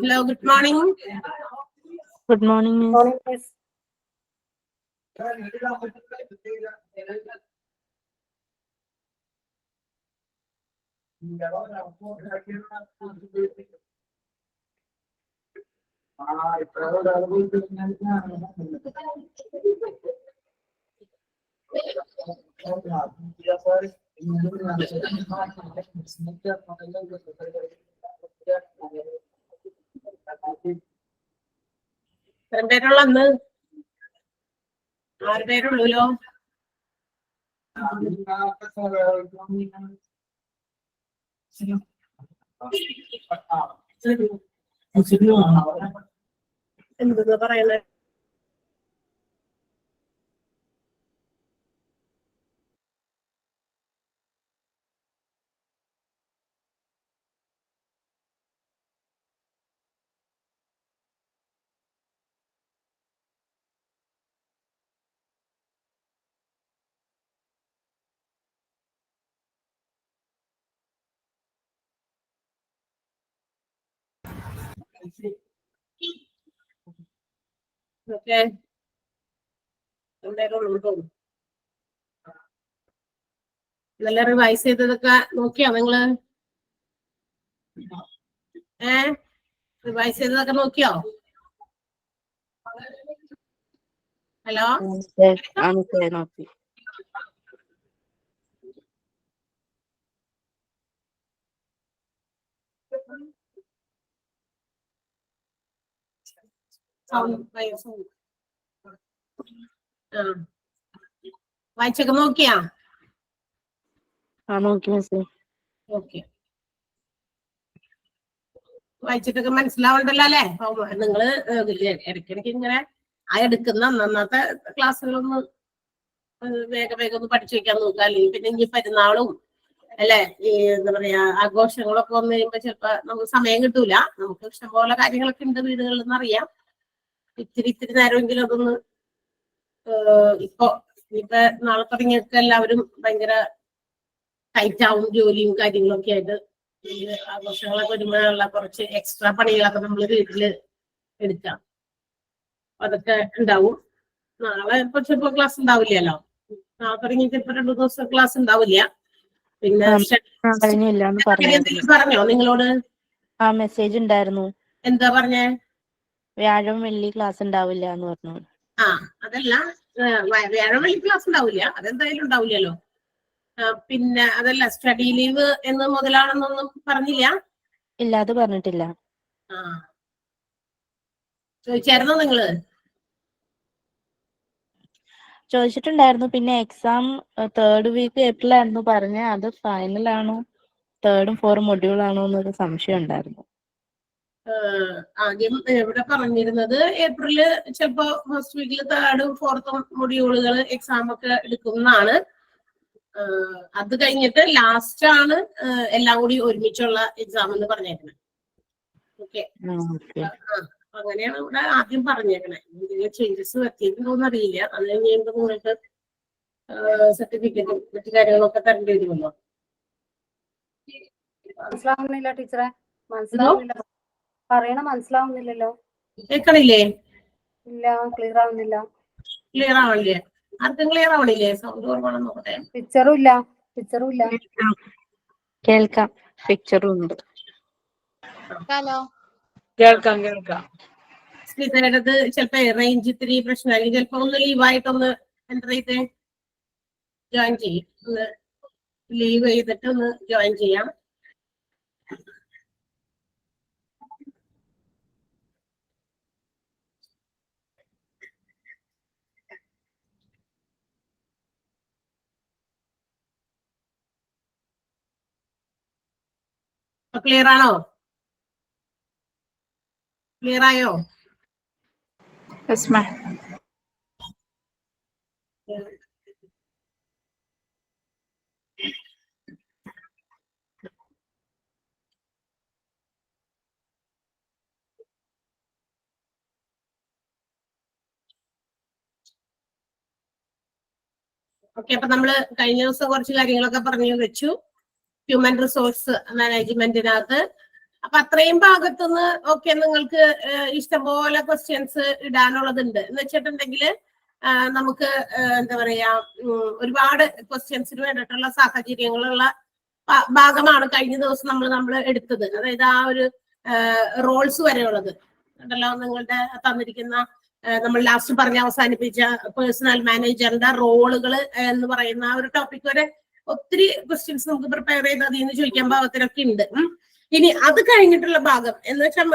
Hello, good morning. Good morning, Miss. Morning, Miss. പേരുള്ള അന്ന് 6 പേരുള്ളൂല്ലോ. എന്തെന്ന് പറയുന്നത്? ഓക്കെ, നല്ല റിവൈസ് ചെയ്തതൊക്കെ നോക്കിയോ നിങ്ങള്? റിവൈസ് ചെയ്തതൊക്കെ നോക്കിയോ? ഹലോ, നോക്കി. വായിച്ചൊക്കെ നോക്കിയാ? നോക്കി മിസ്. ഓക്കെ, വായിച്ചിട്ടൊക്കെ മനസ്സിലാവണ്ടല്ലോ അല്ലേ? നിങ്ങള് ഇടയ്ക്കിടയ്ക്ക് ഇങ്ങനെ എടുക്കുന്ന അന്നത്തെ ക്ലാസ്സുകളൊന്ന് വേഗം ഒന്ന് പഠിച്ചു വെക്കാൻ നോക്കുക. അല്ലെങ്കിൽ പിന്നെ ഇനി പെരുന്നാളും അല്ലെ, ഈ എന്താ പറയാ ആഘോഷങ്ങളൊക്കെ വന്നു കഴിയുമ്പോ ചിലപ്പോ നമുക്ക് സമയം കിട്ടൂല. നമുക്ക് ഇഷ്ടംപോലെ കാര്യങ്ങളൊക്കെ ഉണ്ട് വീടുകളിൽ നിന്ന് അറിയാം. ഇത്തിരി നേരമെങ്കിലും അതൊന്ന് ഇപ്പൊ നാളെ തുടങ്ങിയൊക്കെ എല്ലാവരും ഭയങ്കര ടൈറ്റ് ആവും, ജോലിയും കാര്യങ്ങളൊക്കെ ആയിട്ട്. ആഘോഷങ്ങളൊക്കെ വരുമ്പോഴുള്ള കുറച്ച് എക്സ്ട്രാ പണികളൊക്കെ നമ്മൾ വീട്ടില് എടുക്കാം. അതൊക്കെ ഉണ്ടാവും. നാളെ ഇപ്പൊ ചിലപ്പോ ക്ലാസ് ഉണ്ടാവില്ലല്ലോ. നാളെ തുടങ്ങി ചിലപ്പോ 2 ദിവസം ക്ലാസ് ഉണ്ടാവില്ല. പിന്നെ പറഞ്ഞോ നിങ്ങളോട്? മെസ്സേജ് ഉണ്ടായിരുന്നു. എന്താ പറഞ്ഞേ? വ്യാഴം വെള്ളി ക്ലാസ് ഉണ്ടാവില്ല എന്ന് പറഞ്ഞു. അതല്ല, വ്യാഴം വെള്ളി ക്ലാസ് ഉണ്ടാവില്ല, അതെന്തായാലും ഉണ്ടാവില്ലല്ലോ. പിന്നെ അതല്ല, സ്റ്റഡി ലീവ് എന്ന് മുതലാണെന്നൊന്നും പറഞ്ഞില്ല. ഇല്ല, അത് പറഞ്ഞിട്ടില്ല. ചോദിച്ചായിരുന്നോ നിങ്ങള്? ചോദിച്ചിട്ടുണ്ടായിരുന്നു. പിന്നെ എക്സാം 3rd വീക്ക് ഏപ്രിലായിരുന്നു പറഞ്ഞ. അത് ഫൈനൽ ആണോ 3rd 4 മൊഡ്യൂൾ ആണോ എന്നൊരു സംശയം ഉണ്ടായിരുന്നു. ആദ്യം ഇവിടെ പറഞ്ഞിരുന്നത് ഏപ്രില് ചിലപ്പോ ഫസ്റ്റ് വീക്കിൽ 3rd 4th മൊഡ്യൂളുകൾ എക്സാം ഒക്കെ എടുക്കുന്നതാണ്. അത് കഴിഞ്ഞിട്ട് ലാസ്റ്റ് ആണ് എല്ലാം കൂടി ഒരുമിച്ചുള്ള എക്സാം എന്ന് പറഞ്ഞേക്കണേ. ഓക്കെ, അങ്ങനെയാണ് ഇവിടെ ആദ്യം പറഞ്ഞേക്കണേ. എന്തെങ്കിലും ചേഞ്ചസ് വരുത്തിയിട്ടുണ്ടോന്ന് അറിയില്ല. അത് കഴിഞ്ഞ് നിങ്ങൾക്ക് സർട്ടിഫിക്കറ്റും മറ്റു കാര്യങ്ങളൊക്കെ തരേണ്ടി വരുമല്ലോ. മനസ്സിലാവുന്നില്ല ടീച്ചറെ, മനസ്സിലാവുന്നില്ല. പറയണ മനസ്സിലാവുന്നില്ലല്ലോ. കേൾക്കണില്ലേ? ഇല്ല, ക്ലിയർ ആവുന്നില്ല. ക്ലിയർ ആവണില്ലേ? ആർക്കും ക്ലിയർ ആവണില്ലേ? സൗണ്ട് കുറവാണെന്ന് നോക്കട്ടെ. പിക്ചറും ഇല്ല. കേൾക്കാം, പിക്ചറും ഉണ്ട്. കേൾക്കാം. സ്മിതയുടേത് ചിലപ്പോ റേഞ്ച് ഇത്തിരി പ്രശ്നമായിരിക്കും. ചിലപ്പോ ഒന്ന് ലീവായിട്ടൊന്ന് എൻ്റർ ചെയ്ത് ജോയിൻ ചെയ്യും. ഒന്ന് ലീവ് ചെയ്തിട്ട് ഒന്ന് ജോയിൻ ചെയ്യാം. ക്ലിയർ ആണോ? ക്ലിയർ ആയോ? ഓക്കെ, അപ്പൊ നമ്മള് കഴിഞ്ഞ ദിവസം കുറച്ച് കാര്യങ്ങളൊക്കെ പറഞ്ഞു വെച്ചു. ഹ്യൂമൻ റിസോഴ്സ് മാനേജ്മെന്റിനകത്ത് അപ്പൊ അത്രയും ഭാഗത്തുനിന്ന് ഒക്കെ നിങ്ങൾക്ക് ഇഷ്ടംപോലെ ക്വസ്റ്റ്യൻസ് ഇടാനുള്ളതുണ്ട് എന്ന് വെച്ചിട്ടുണ്ടെങ്കിൽ നമുക്ക് എന്താ പറയാ ഒരുപാട് ക്വസ്റ്റ്യൻസിന് വേണ്ടിയിട്ടുള്ള സാഹചര്യങ്ങളുള്ള ഭാഗമാണ് കഴിഞ്ഞ ദിവസം നമ്മൾ എടുത്തത്. അതായത് ആ ഒരു റോൾസ് വരെയുള്ളത് ഉണ്ടല്ലോ നിങ്ങളുടെ തന്നിരിക്കുന്ന നമ്മൾ ലാസ്റ്റ് പറഞ്ഞ് അവസാനിപ്പിച്ച പേഴ്സണൽ മാനേജറിന്റെ റോളുകൾ എന്ന് പറയുന്ന ആ ഒരു ടോപ്പിക് വരെ ഒത്തിരി ക്വസ്റ്റ്യൻസ് നമുക്ക് പ്രിപ്പയർ ചെയ്ത് അതിൽ നിന്ന് ചോദിക്കാൻ ഭാഗത്തിനൊക്കെ ഉണ്ട്. ഇനി അത് കഴിഞ്ഞിട്ടുള്ള ഭാഗം എന്ന് വെച്ചാൽ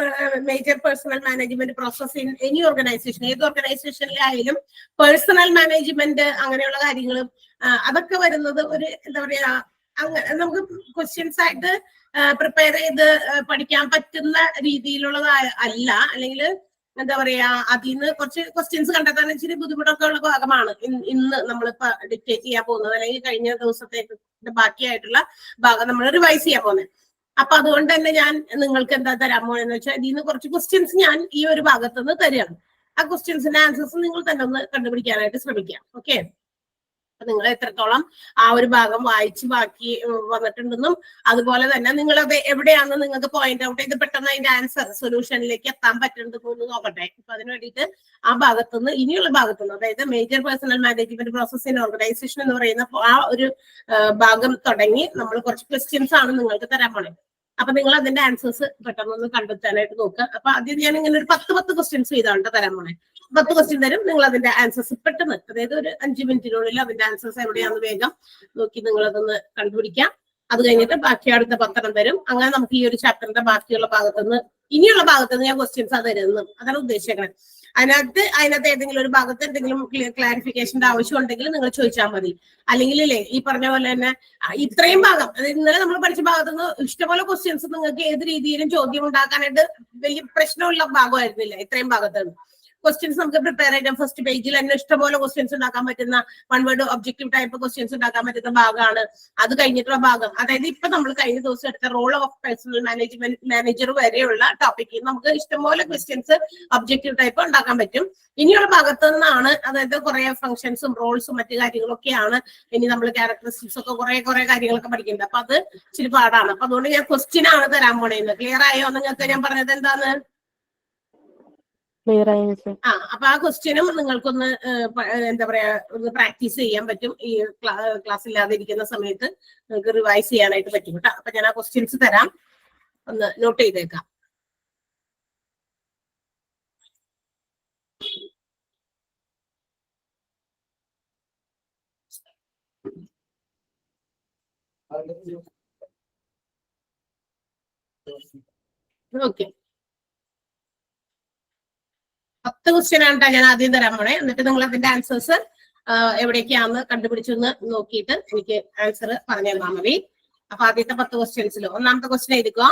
major personnel management process in any organisation, ഏത് ഓർഗനൈസേഷനിലായാലും പേഴ്സണൽ മാനേജ്മെന്റ് അങ്ങനെയുള്ള കാര്യങ്ങളും അതൊക്കെ വരുന്നത് ഒരു എന്താ പറയാ അങ്ങനെ നമുക്ക് ക്വസ്റ്റ്യൻസ് ആയിട്ട് പ്രിപ്പയർ ചെയ്ത് പഠിക്കാൻ പറ്റുന്ന രീതിയിലുള്ളതായ അല്ല. അല്ലെങ്കിൽ എന്താ പറയാ അതിൽ നിന്ന് കുറച്ച് ക്വസ്റ്റ്യൻസ് കണ്ടെത്താൻ ഇച്ചിരി ബുദ്ധിമുട്ടൊക്കെ ഉള്ള ഭാഗമാണ് ഇന്ന് നമ്മളിപ്പോ ഡിക്റ്റേറ്റ് ചെയ്യാൻ പോകുന്നത്, അല്ലെങ്കിൽ കഴിഞ്ഞ ദിവസത്തേക്ക് ബാക്കിയായിട്ടുള്ള ഭാഗം നമ്മൾ റിവൈസ് ചെയ്യാൻ പോകുന്നത്. അപ്പൊ അതുകൊണ്ട് തന്നെ ഞാൻ നിങ്ങൾക്ക് എന്താ തരാൻ പോകുന്നത് വെച്ചാൽ ഇതിൽ നിന്ന് കുറച്ച് ക്വസ്റ്റ്യൻസ് ഞാൻ ഈ ഒരു ഭാഗത്ത് നിന്ന് തരികയാണ്. ആ ക്വസ്റ്റ്യൻസിന്റെ ആൻസേഴ്സ് നിങ്ങൾ തന്നെ ഒന്ന് കണ്ടുപിടിക്കാനായിട്ട് ശ്രമിക്കാം. ഓക്കെ, അപ്പൊ നിങ്ങൾ എത്രത്തോളം ആ ഒരു ഭാഗം വായിച്ച് ബാക്കി വന്നിട്ടുണ്ടെന്നും അതുപോലെ തന്നെ നിങ്ങളത് എവിടെയാണെന്ന് നിങ്ങൾക്ക് പോയിന്റ് ഔട്ട് ചെയ്ത് പെട്ടെന്ന് അതിന്റെ ആൻസർ സൊല്യൂഷനിലേക്ക് എത്താൻ പറ്റുന്നുണ്ടെന്ന് നോക്കട്ടെ. അപ്പൊ അതിന് വേണ്ടിയിട്ട് ആ ഭാഗത്തുനിന്ന് ഇനിയുള്ള ഭാഗത്തുനിന്ന് അതായത് major personnel management process in organisation എന്ന് പറയുന്ന ആ ഒരു ഭാഗം തുടങ്ങി നമ്മൾ കുറച്ച് ക്വസ്റ്റ്യൻസ് ആണ് നിങ്ങൾക്ക് തരാൻ പോണത്. അപ്പൊ നിങ്ങൾ അതിന്റെ ആൻസേഴ്സ് പെട്ടെന്നൊന്ന് കണ്ടെത്താനായിട്ട് നോക്കുക. അപ്പൊ ആദ്യം ഞാൻ ഇങ്ങനെ ഒരു 10 ക്വസ്റ്റ്യൻസ് ചെയ്താണ് തരാൻ പോണേ. 10 ക്വസ്റ്റ്യൻ തരും, നിങ്ങൾ അതിന്റെ ആൻസേഴ്സ് പെട്ടെന്ന് അതായത് ഒരു 5 മിനിറ്റിനുള്ളിൽ അതിന്റെ ആൻസേഴ്സ് എവിടെയാണെന്ന് വേഗം നോക്കി നിങ്ങൾ അതൊന്ന് കണ്ടുപിടിക്കാം. അത് കഴിഞ്ഞിട്ട് ബാക്കി അടുത്ത 10 തരും. അങ്ങനെ നമുക്ക് ഈ ഒരു ചാപ്റ്ററിന്റെ ബാക്കിയുള്ള ഭാഗത്തുനിന്ന് ഇനിയുള്ള ഭാഗത്തുനിന്ന് ഞാൻ ക്വസ്റ്റ്യൻസ് തരുന്നു, അതാണ് ഉദ്ദേശിക്കുന്നത്. അതിനകത്ത് ഏതെങ്കിലും ഒരു ഭാഗത്ത് എന്തെങ്കിലും ക്ലാരിഫിക്കേഷന്റെ ആവശ്യം ഉണ്ടെങ്കിൽ നിങ്ങൾ ചോദിച്ചാൽ മതി. അല്ലെങ്കിൽ ഇല്ലേ ഈ പറഞ്ഞ പോലെ തന്നെ ഇത്രയും ഭാഗം ഇന്നലെ നമ്മൾ പഠിച്ച ഭാഗത്തുനിന്ന് ഇഷ്ടംപോലെ ക്വസ്റ്റ്യൻസ് നിങ്ങൾക്ക് ഏത് രീതിയിലും ചോദ്യം ഉണ്ടാക്കാനായിട്ട് വലിയ പ്രശ്നമുള്ള ഭാഗമായിരുന്നില്ല. ഇത്രയും ഭാഗത്തുനിന്ന് ക്വസ്റ്റ്യൻസ് നമുക്ക് പ്രിപ്പയർ ചെയ്യാം. ഫസ്റ്റ് പേജിൽ തന്നെ ഇഷ്ടംപോലെ ക്വസ്റ്റ്യൻസ് ഉണ്ടാക്കാൻ പറ്റുന്ന one word objective type questions ഉണ്ടാക്കാൻ പറ്റുന്ന ഭാഗമാണ്. അത് കഴിഞ്ഞിട്ടുള്ള ഭാഗം അതായത് ഇപ്പൊ നമ്മൾ കഴിഞ്ഞ ദിവസം എടുത്ത റോൾ ഓഫ് പേഴ്സണൽ മാനേജർ വരെയുള്ള ടോപ്പിക്കിൽ നമുക്ക് ഇഷ്ടംപോലെ ക്വസ്റ്റ്യൻസ് ഒബ്ജക്റ്റീവ് ടൈപ്പ് ഉണ്ടാക്കാൻ പറ്റും. ഇനിയുള്ള ഭാഗത്തു നിന്നാണ് അതായത് കുറെ ഫംഗ്ഷൻസും റോൾസും മറ്റു കാര്യങ്ങളൊക്കെയാണ് ഇനി നമ്മൾ ക്യാരക്ടറിസ്റ്റിക്സ് ഒക്കെ കുറെ കാര്യങ്ങളൊക്കെ പഠിക്കുന്നത്. അപ്പൊ അത് ഇച്ചിരി പാടാണ്. അപ്പൊ അതുകൊണ്ട് ഞാൻ ക്വസ്റ്റ്യൻ ആണ് തരാൻ പോണേന്ന്. ക്ലിയർ ആയോ നിങ്ങൾക്ക് ഞാൻ പറഞ്ഞത് എന്താണ്? അപ്പൊ ആ ക്വസ്റ്റ്യനും നിങ്ങൾക്കൊന്ന് എന്താ പറയാ ഒന്ന് പ്രാക്ടീസ് ചെയ്യാൻ പറ്റും. ഈ ക്ലാസ് ഇല്ലാതിരിക്കുന്ന സമയത്ത് നിങ്ങൾക്ക് റിവൈസ് ചെയ്യാനായിട്ട് പറ്റും കേട്ടോ. അപ്പൊ ഞാൻ ആ ക്വസ്റ്റ്യൻസ് തരാം, ഒന്ന് നോട്ട് ചെയ്തേക്കാം. ഓക്കെ, 10 ക്വസ്റ്റ്യൻ ആണ് ഞാൻ ആദ്യം തരാൻ പോണേ. എന്നിട്ട് നിങ്ങൾ അതിന്റെ ആൻസേഴ്സ് എവിടേക്കാന്ന് കണ്ടുപിടിച്ചെന്ന് നോക്കിയിട്ട് എനിക്ക് ആൻസർ പറഞ്ഞു തന്നാൽ മതി. അപ്പൊ ആദ്യത്തെ 10 ക്വസ്റ്റ്യൻസിൽ ഒന്നാമത്തെ ക്വസ്റ്റ്യൻ എഴുതിക്കുക.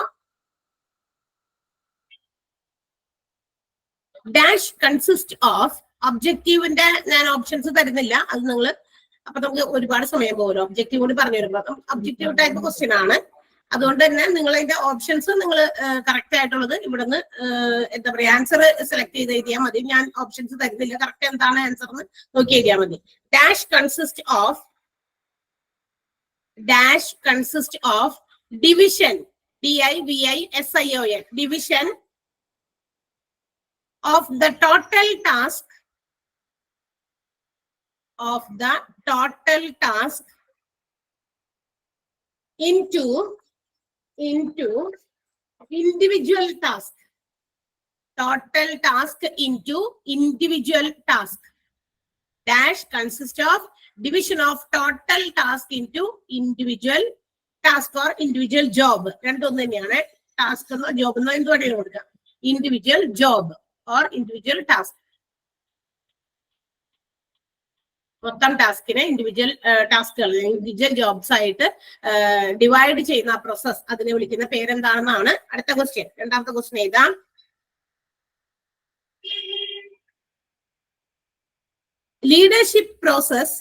ഡാഷ് കൺസിസ്റ്റ് ഓഫ് ഒബ്ജക്റ്റീവിന്റെ ഞാൻ ഓപ്ഷൻസ് തരുന്നില്ല, അത് നിങ്ങൾ അപ്പൊ നമുക്ക് ഒരുപാട് സമയം പോകുമല്ലോ. ഒബ്ജക്റ്റീവ് കൂടി പറഞ്ഞു വരുമ്പോൾ ഒബ്ജക്റ്റീവ് ടൈപ്പ് ക്വസ്റ്റ്യൻ ആണ്. അതുകൊണ്ട് തന്നെ നിങ്ങൾ അതിന്റെ ഓപ്ഷൻസ് നിങ്ങൾ കറക്റ്റ് ആയിട്ടുള്ളത് ഇവിടുന്ന് എന്താ പറയാ ആൻസർ സെലക്ട് ചെയ്ത് എഴുതിയാൽ മതി. ഞാൻ ഓപ്ഷൻസ് തരുന്നില്ല, കറക്റ്റ് എന്താണ് ആൻസർ എന്ന് നോക്കി എഴുതിയാൽ മതി. Dash consist of division DIVISION division of the total task into individual task. Total task into individual task. Dash consists of division of total task into individual task or individual job. രണ്ടും തന്നെയാണ്. Task എന്നോ job എന്നോ എന്ത് വേണമെങ്കിലും കൊടുക്കാം. Individual job or individual task. മൊത്തം ടാസ്കിനെ individual ടാസ്കുകൾ individual jobs ആയിട്ട് ഡിവൈഡ് ചെയ്യുന്ന പ്രോസസ് അതിനെ വിളിക്കുന്ന പേരെന്താണെന്നാണ് അടുത്ത ക്വസ്റ്റ്യൻ. രണ്ടാമത്തെ ക്വസ്റ്റ്യൻ ഏതാ? Leadership process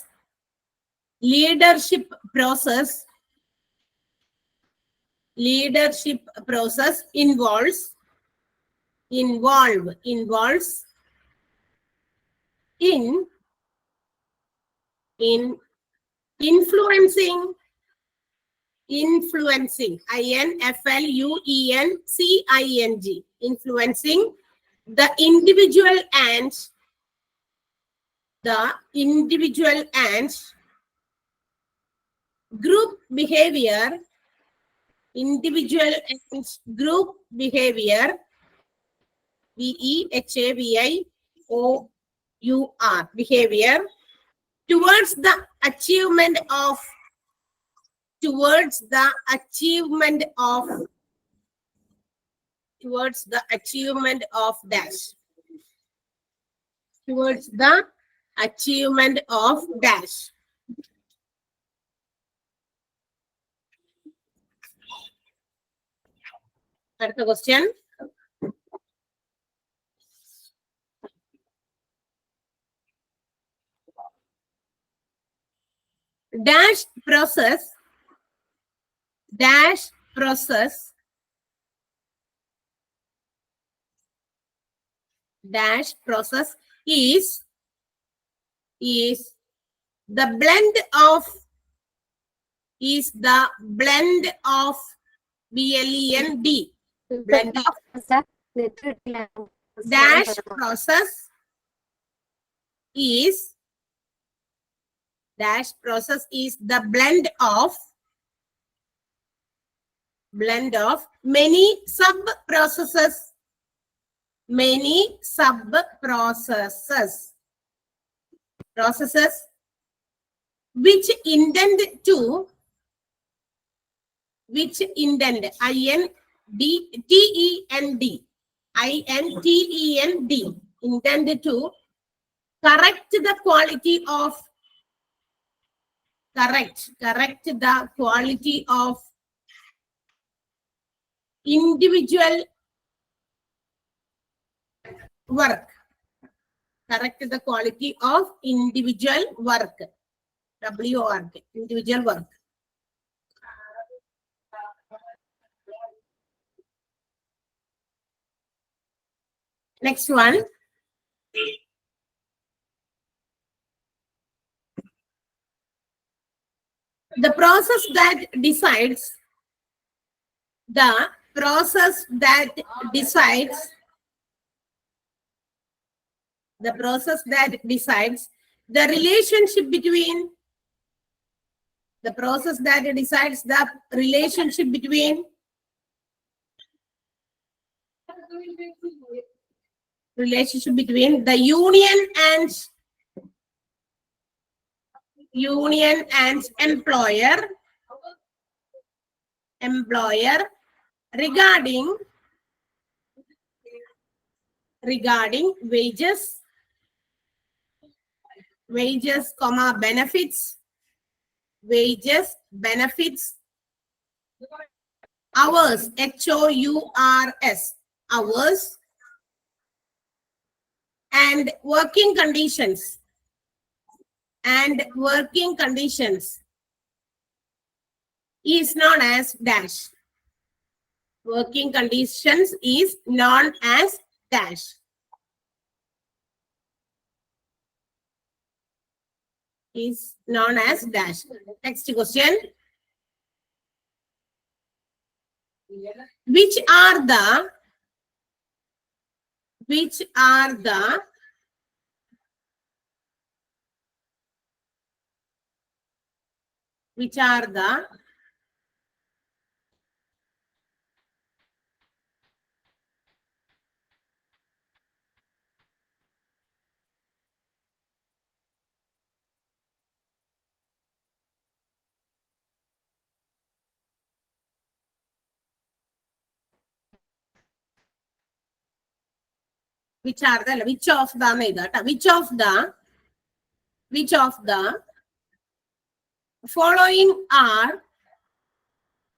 involves in influencing Influencing. INFLUENCING. Influencing the individual and group behavior. Individual and group behavior. BEHAVIOUR. Behavior towards the achievement of dash. Towards the achievement of dash. அடுத்த question. Dash process is the blend of BLEND. Blend of dash process is the blend of many sub-processes which intend intend to correct the quality of individual work. WORK, individual work. Next one. The process that decides the relationship between the union and employer regarding wages, benefits, hours, HOURS, hours, and working conditions. Is known as dash. Working conditions is known as dash. Next question. Which are the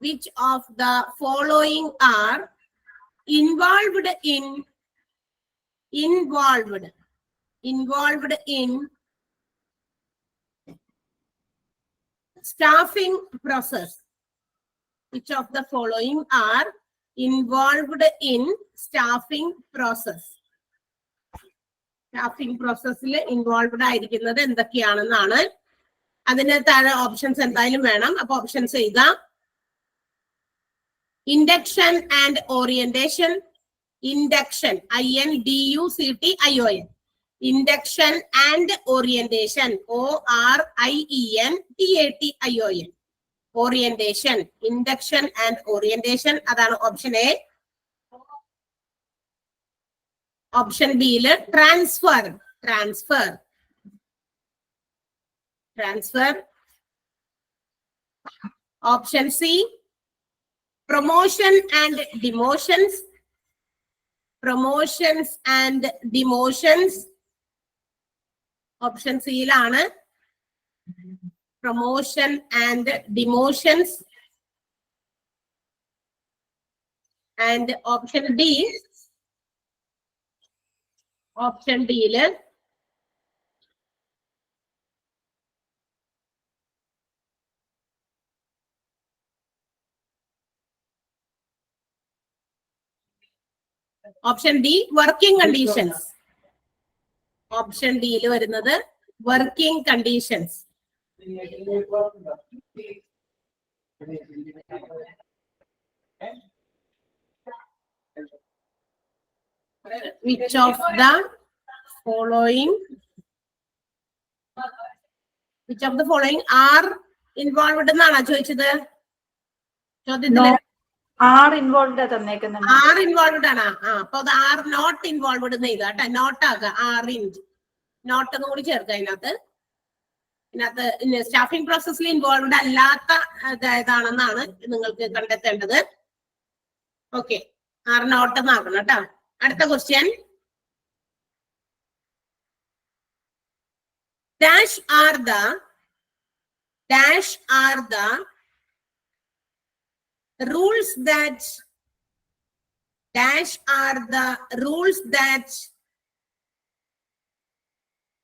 which of the following are involved in staffing process? Which of the following are involved in staffing process? Staffing processൽ involved ആയിരിക്കുന്നത് എന്തൊക്കെയാണെന്നാണ്. അതിന് താഴെ options എന്തായാലും വേണം. അപ്പൊ options എഴുതാം. Induction and orientation. Induction, INDUCTION. Induction and orientation, ORIENTATION. Orientation, induction and orientation. അതാണ് ഓപ്ഷൻ എ. ഓപ്ഷൻ ബിയില് transfer. Transfer transfer. Option C promotion and demotions. Promotions and demotions. Option സിയിലാണ് promotion and demotions. And option D. Option ഡിയില് option D working conditions. Option ഡിയിൽ വരുന്നത് working conditions. Which of the following are involved എന്നാണോ ചോദിച്ചത്? ചോദ്യത്തില് are involve തന്നേക്കുന്നത്. Are involved ആണ്. അപ്പൊ അത് ആർ നോട്ട് ഇൻവോൾവ്ഡ് എന്ന് ചെയ്താ കേട്ടോ. നോട്ട് ആക്കുക. ആർ ഇൻ നോട്ട് എന്ന് കൂടി ചേർക്കുക അതിനകത്ത്. ഇതിനകത്ത് സ്റ്റാഫിംഗ് പ്രോസസ്സിൽ ഇൻവോൾവ്ഡ് അല്ലാത്ത ഏതാണെന്നാണ് നിങ്ങൾക്ക് കണ്ടെത്തേണ്ടത്. ഓക്കെ, ആർ നോട്ട് എന്നാക്കണം കേട്ടോ. അടുത്ത question. Dash are the rules that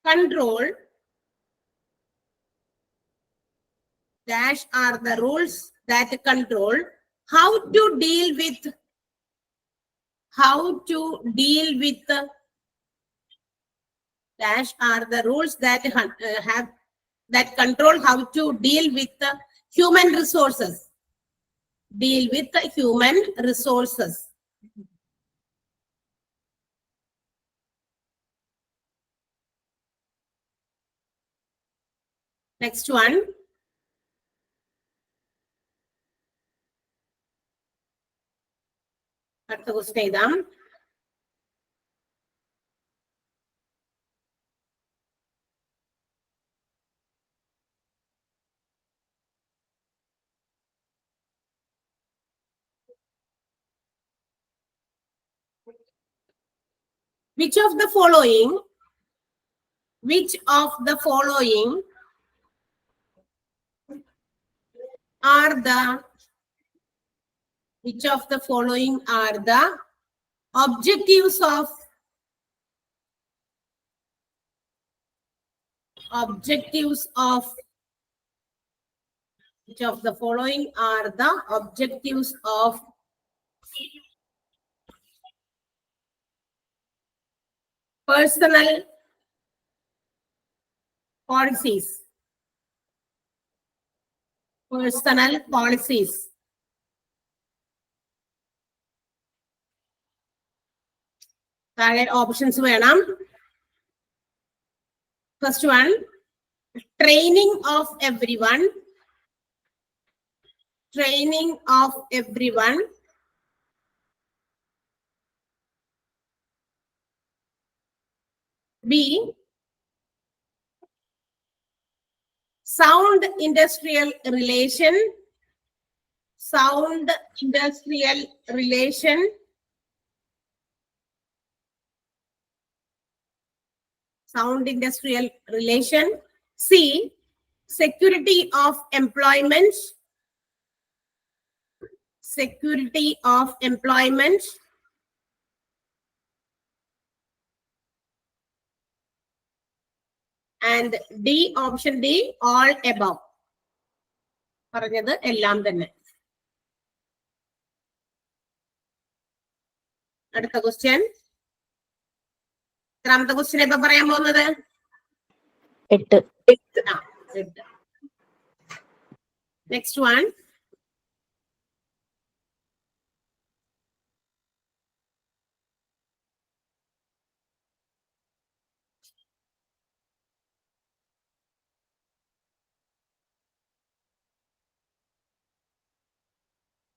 control. Dash are the rules that control how to deal with dash are the rules that control how to deal with the human resources. Deal with the human resources. Next one. അടുത്ത question എഴുതാം. Which of the following are the objectives of which of the following are the objectives of personal policies? Personal policies. താഴെ options വേണം. First one, training of everyone. Training of everyone. B, sound industrial relation. Sound industrial relation. Sound industrial relation. C, security of employment. Security of employment. And D, option D, all above. പറഞ്ഞത് എല്ലാം തന്നെ. അടുത്ത question. എത്രാമത്തെ question ഇപ്പൊ പറയാൻ പോകുന്നത്? 8. Next one.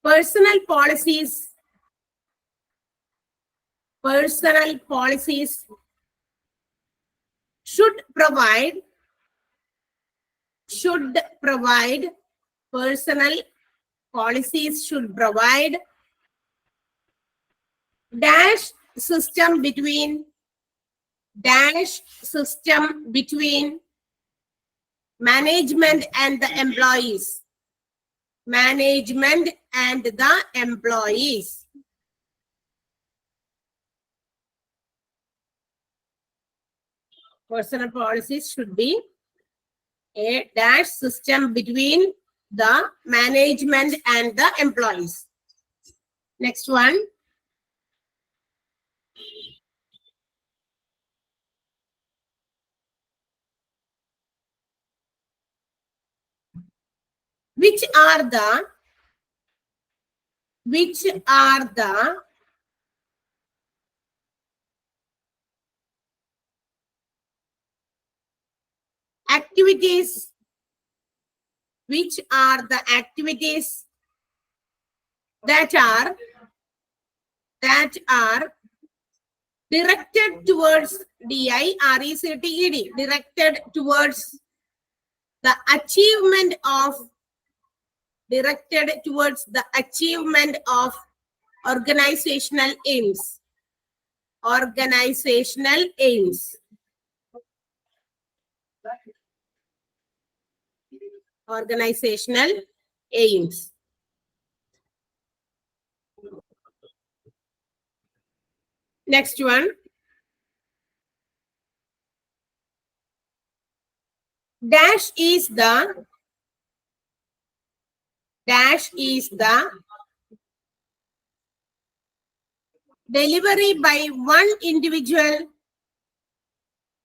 Personal policies should provide personal policies should provide dash system between management and the employees. Personal policies should be a dash system between the management and the employees. Next one. Which are the activities that are directed towards directed towards the achievement of organizational aims. Next one. Dash is the delivery by one individual,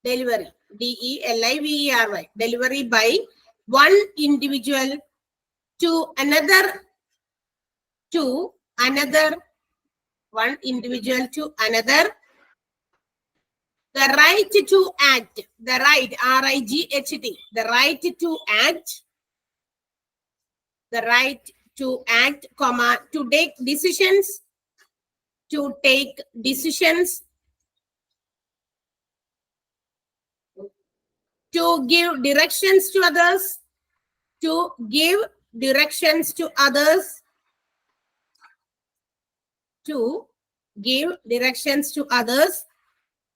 delivery, DELIVERY, delivery by one individual to another, the right to act, RIGHT, the right to act, comma, to take decisions, to give directions to others,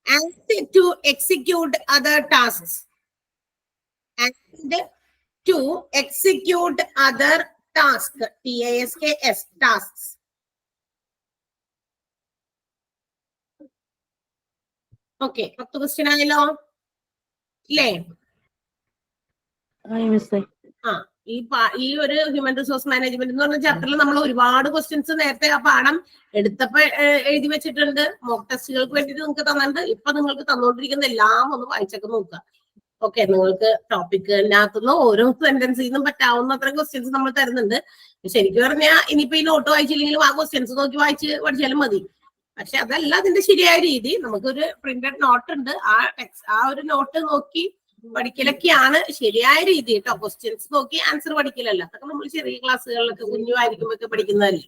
and to execute other tasks. Tasks. Okay, 10 question ആയല്ലോ അല്ലേ? ഈ ഒരു human resource management എന്ന് പറഞ്ഞ ചാപ്റ്ററിൽ നമ്മൾ ഒരുപാട് questions നേരത്തെ ആ പാഠം എടുത്തപ്പോ എഴുതി വെച്ചിട്ടുണ്ട്. മോക്ക് ടെസ്റ്റുകൾക്ക് വേണ്ടിയിട്ട് നിങ്ങൾക്ക് തന്നിട്ടുണ്ട്. ഇപ്പൊ നിങ്ങൾക്ക് തന്നുകൊണ്ടിരിക്കുന്ന എല്ലാം ഒന്ന് വായിച്ചൊക്കെ നോക്കുക. ഓക്കെ, നിങ്ങൾക്ക് ടോപ്പിക്കിനകത്തുനിന്ന് ഓരോ സെന്റൻസിൽ നിന്നും പറ്റാവുന്ന അത്ര ക്വസ്റ്റ്യൻസ് നമ്മൾ തരുന്നുണ്ട്. ശരിക്കും പറഞ്ഞാൽ ഇനിയിപ്പോ ഈ നോട്ട് വായിച്ചില്ലെങ്കിലും ആ ക്വസ്റ്റ്യൻസ് നോക്കി വായിച്ച് പഠിച്ചാലും മതി. പക്ഷെ അതല്ല അതിന്റെ ശരിയായ രീതി. നമുക്കൊരു പ്രിന്റഡ് നോട്ട് ഉണ്ട്, ആ ഒരു നോട്ട് നോക്കി പഠിക്കലൊക്കെയാണ് ശരിയായ രീതി കേട്ടോ. ക്വസ്റ്റ്യൻസ് നോക്കി ആൻസർ പഠിക്കലല്ല. അതൊക്കെ നമ്മൾ ചെറിയ ക്ലാസ്സുകളിലൊക്കെ കുഞ്ഞുമായിരിക്കുമ്പോഴൊക്കെ പഠിക്കുന്നതല്ലേ.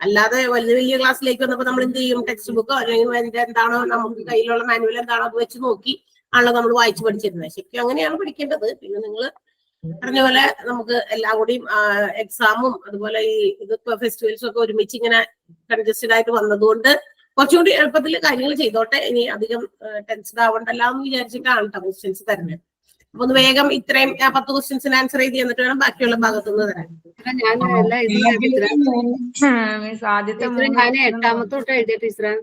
അല്ലാതെ വലിയ ക്ലാസ്സിലേക്ക് വന്നപ്പോൾ നമ്മൾ എന്ത് ചെയ്യും? ടെക്സ്റ്റ് ബുക്കോ അല്ലെങ്കിൽ അതിന്റെ എന്താണോ നമുക്ക് കയ്യിലുള്ള മാനുവൽ എന്താണോ അത് വെച്ച് നോക്കി ആണല്ലോ നമ്മൾ വായിച്ചു പഠിച്ചിരുന്നത്. ശരിക്കും അങ്ങനെയാണ് പഠിക്കേണ്ടത്. പിന്നെ നിങ്ങൾ പറഞ്ഞ പോലെ നമുക്ക് എല്ലാം കൂടിയും എക്സാമും അതുപോലെ ഈ ഇതൊക്കെ ഫെസ്റ്റിവൽസും ഒക്കെ ഒരുമിച്ച് ഇങ്ങനെ കൺജസ്റ്റഡ് ആയിട്ട് വന്നതുകൊണ്ട് കുറച്ചുകൂടി എളുപ്പത്തിൽ കാര്യങ്ങൾ ചെയ്തോട്ടെ. ഇനി അധികം ടെൻസ്ഡ് ആവണ്ടല്ലോ എന്ന് വിചാരിച്ചിട്ടാണ് കേട്ടോ ക്വസ്റ്റ്യൻസ് തരുന്നത്. അപ്പൊ ഒന്ന് വേഗം ഇത്രയും 10 ക്വസ്റ്റ്യൻസിന് ആൻസർ ചെയ്ത് എന്നിട്ട് വേണം ബാക്കിയുള്ള ഭാഗത്തുനിന്ന് തരാൻ. ഞാൻ 8ാമത്തെ തൊട്ട് എഴുതിയ ടീച്ചറെ.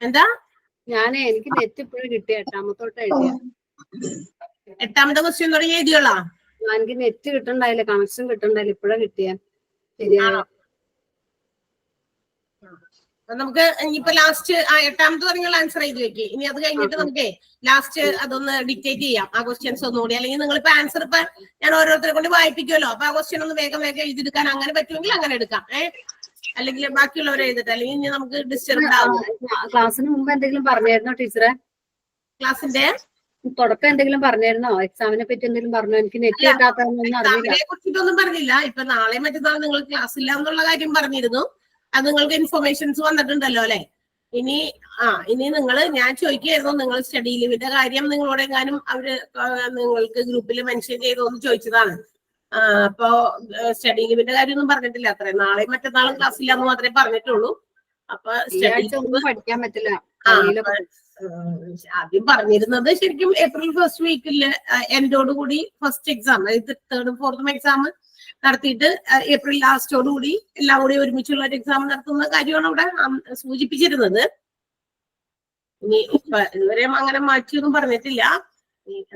എന്താ? എനിക്ക് നെറ്റ് ഇപ്പോഴും കിട്ടിയ 8ാമത്തെ തൊട്ട് എഴുതിയ. 8ാമത്തെ ക്വസ്റ്റ്യൻ തുടങ്ങി എഴുതിയോളാം. എനിക്ക് നെറ്റ് കിട്ടണ്ടായില്ല, കണക്ഷൻ കിട്ടണ്ടായില്ല, ഇപ്പോഴാ കിട്ടിയ. ശരിയാണോ? നമുക്ക് ഇനിയിപ്പോ ലാസ്റ്റ് 8ാമത്തെ പറഞ്ഞുള്ള ആൻസർ ചെയ്ത് വെക്ക്. ഇനി അത് കഴിഞ്ഞിട്ട് നമുക്ക് ലാസ്റ്റ് അതൊന്ന് ഡിക്റ്റേറ്റ് ചെയ്യാം ആ ക്വസ്റ്റ്യൻസ് ഒന്നുകൂടി. അല്ലെങ്കിൽ നിങ്ങളിപ്പോ ആൻസർ ഇപ്പൊ ഞാൻ ഓരോരുത്തരെ കൊണ്ട് വായിപ്പിക്കുമല്ലോ. അപ്പൊ ആ ക്വസ്റ്റ്യൻ ഒന്ന് വേഗം എഴുതിയെടുക്കാൻ അങ്ങനെ പറ്റുമെങ്കിൽ അങ്ങനെ എടുക്കാം. അല്ലെങ്കിൽ ബാക്കിയുള്ളവരെ എഴുതിട്ട് അല്ലെങ്കിൽ ഇനി നമുക്ക് ഡിസ്റ്റർബ് ആവും. ക്ലാസ്സിന് മുമ്പ് എന്തെങ്കിലും പറഞ്ഞായിരുന്നോ ടീച്ചറെ? ക്ലാസ്സിന്റെ തുടക്കം എന്തെങ്കിലും പറഞ്ഞായിരുന്നോ? എക്സാമിനെ പറ്റി എന്തെങ്കിലും പറഞ്ഞോ? എനിക്ക് നെറ്റ് കിട്ടാത്തതൊന്നും അറിയില്ല. അതിനെ കുറിച്ചിട്ടൊന്നും പറഞ്ഞില്ല. ഇപ്പൊ നാളെ മറ്റന്നാൾ നിങ്ങൾ ക്ലാസ് ഇല്ല എന്നുള്ള കാര്യം പറഞ്ഞിരുന്നു. അത് നിങ്ങൾക്ക് ഇൻഫർമേഷൻസ് വന്നിട്ടുണ്ടല്ലോ അല്ലെ? ഇനി നിങ്ങൾ ഞാൻ ചോദിക്കുകയായിരുന്നു, നിങ്ങൾ സ്റ്റഡി ലീവിന്റെ കാര്യം നിങ്ങളോട് എങ്ങാനും അവര് നിങ്ങൾക്ക് ഗ്രൂപ്പിൽ മെൻഷൻ ചെയ്തോന്ന് ചോദിച്ചതാണ്. അപ്പോ സ്റ്റഡി ലീവിന്റെ കാര്യമൊന്നും പറഞ്ഞിട്ടില്ല. അത്ര നാളെ മറ്റന്നാളും ക്ലാസ് ഇല്ല എന്ന് മാത്രമേ പറഞ്ഞിട്ടുള്ളൂ. അപ്പൊ ഒന്നും പഠിക്കാൻ പറ്റില്ല. ആദ്യം പറഞ്ഞിരുന്നത് ശരിക്കും ഏപ്രിൽ ഫസ്റ്റ് വീക്കില് എൻഡോടുകൂടി ഫസ്റ്റ് എക്സാം, അതായത് 3rd ഉം 4th എക്സാം നടത്തിയിട്ട് ഏപ്രിൽ ലാസ്റ്റോടുകൂടി എല്ലാം കൂടി ഒരുമിച്ചുള്ള ഒരു എക്സാം നടത്തുന്ന കാര്യമാണ് അവിടെ സൂചിപ്പിച്ചിരുന്നത്. ഇനി ഇതുവരെ അങ്ങനെ മാറ്റിയൊന്നും പറഞ്ഞിട്ടില്ല.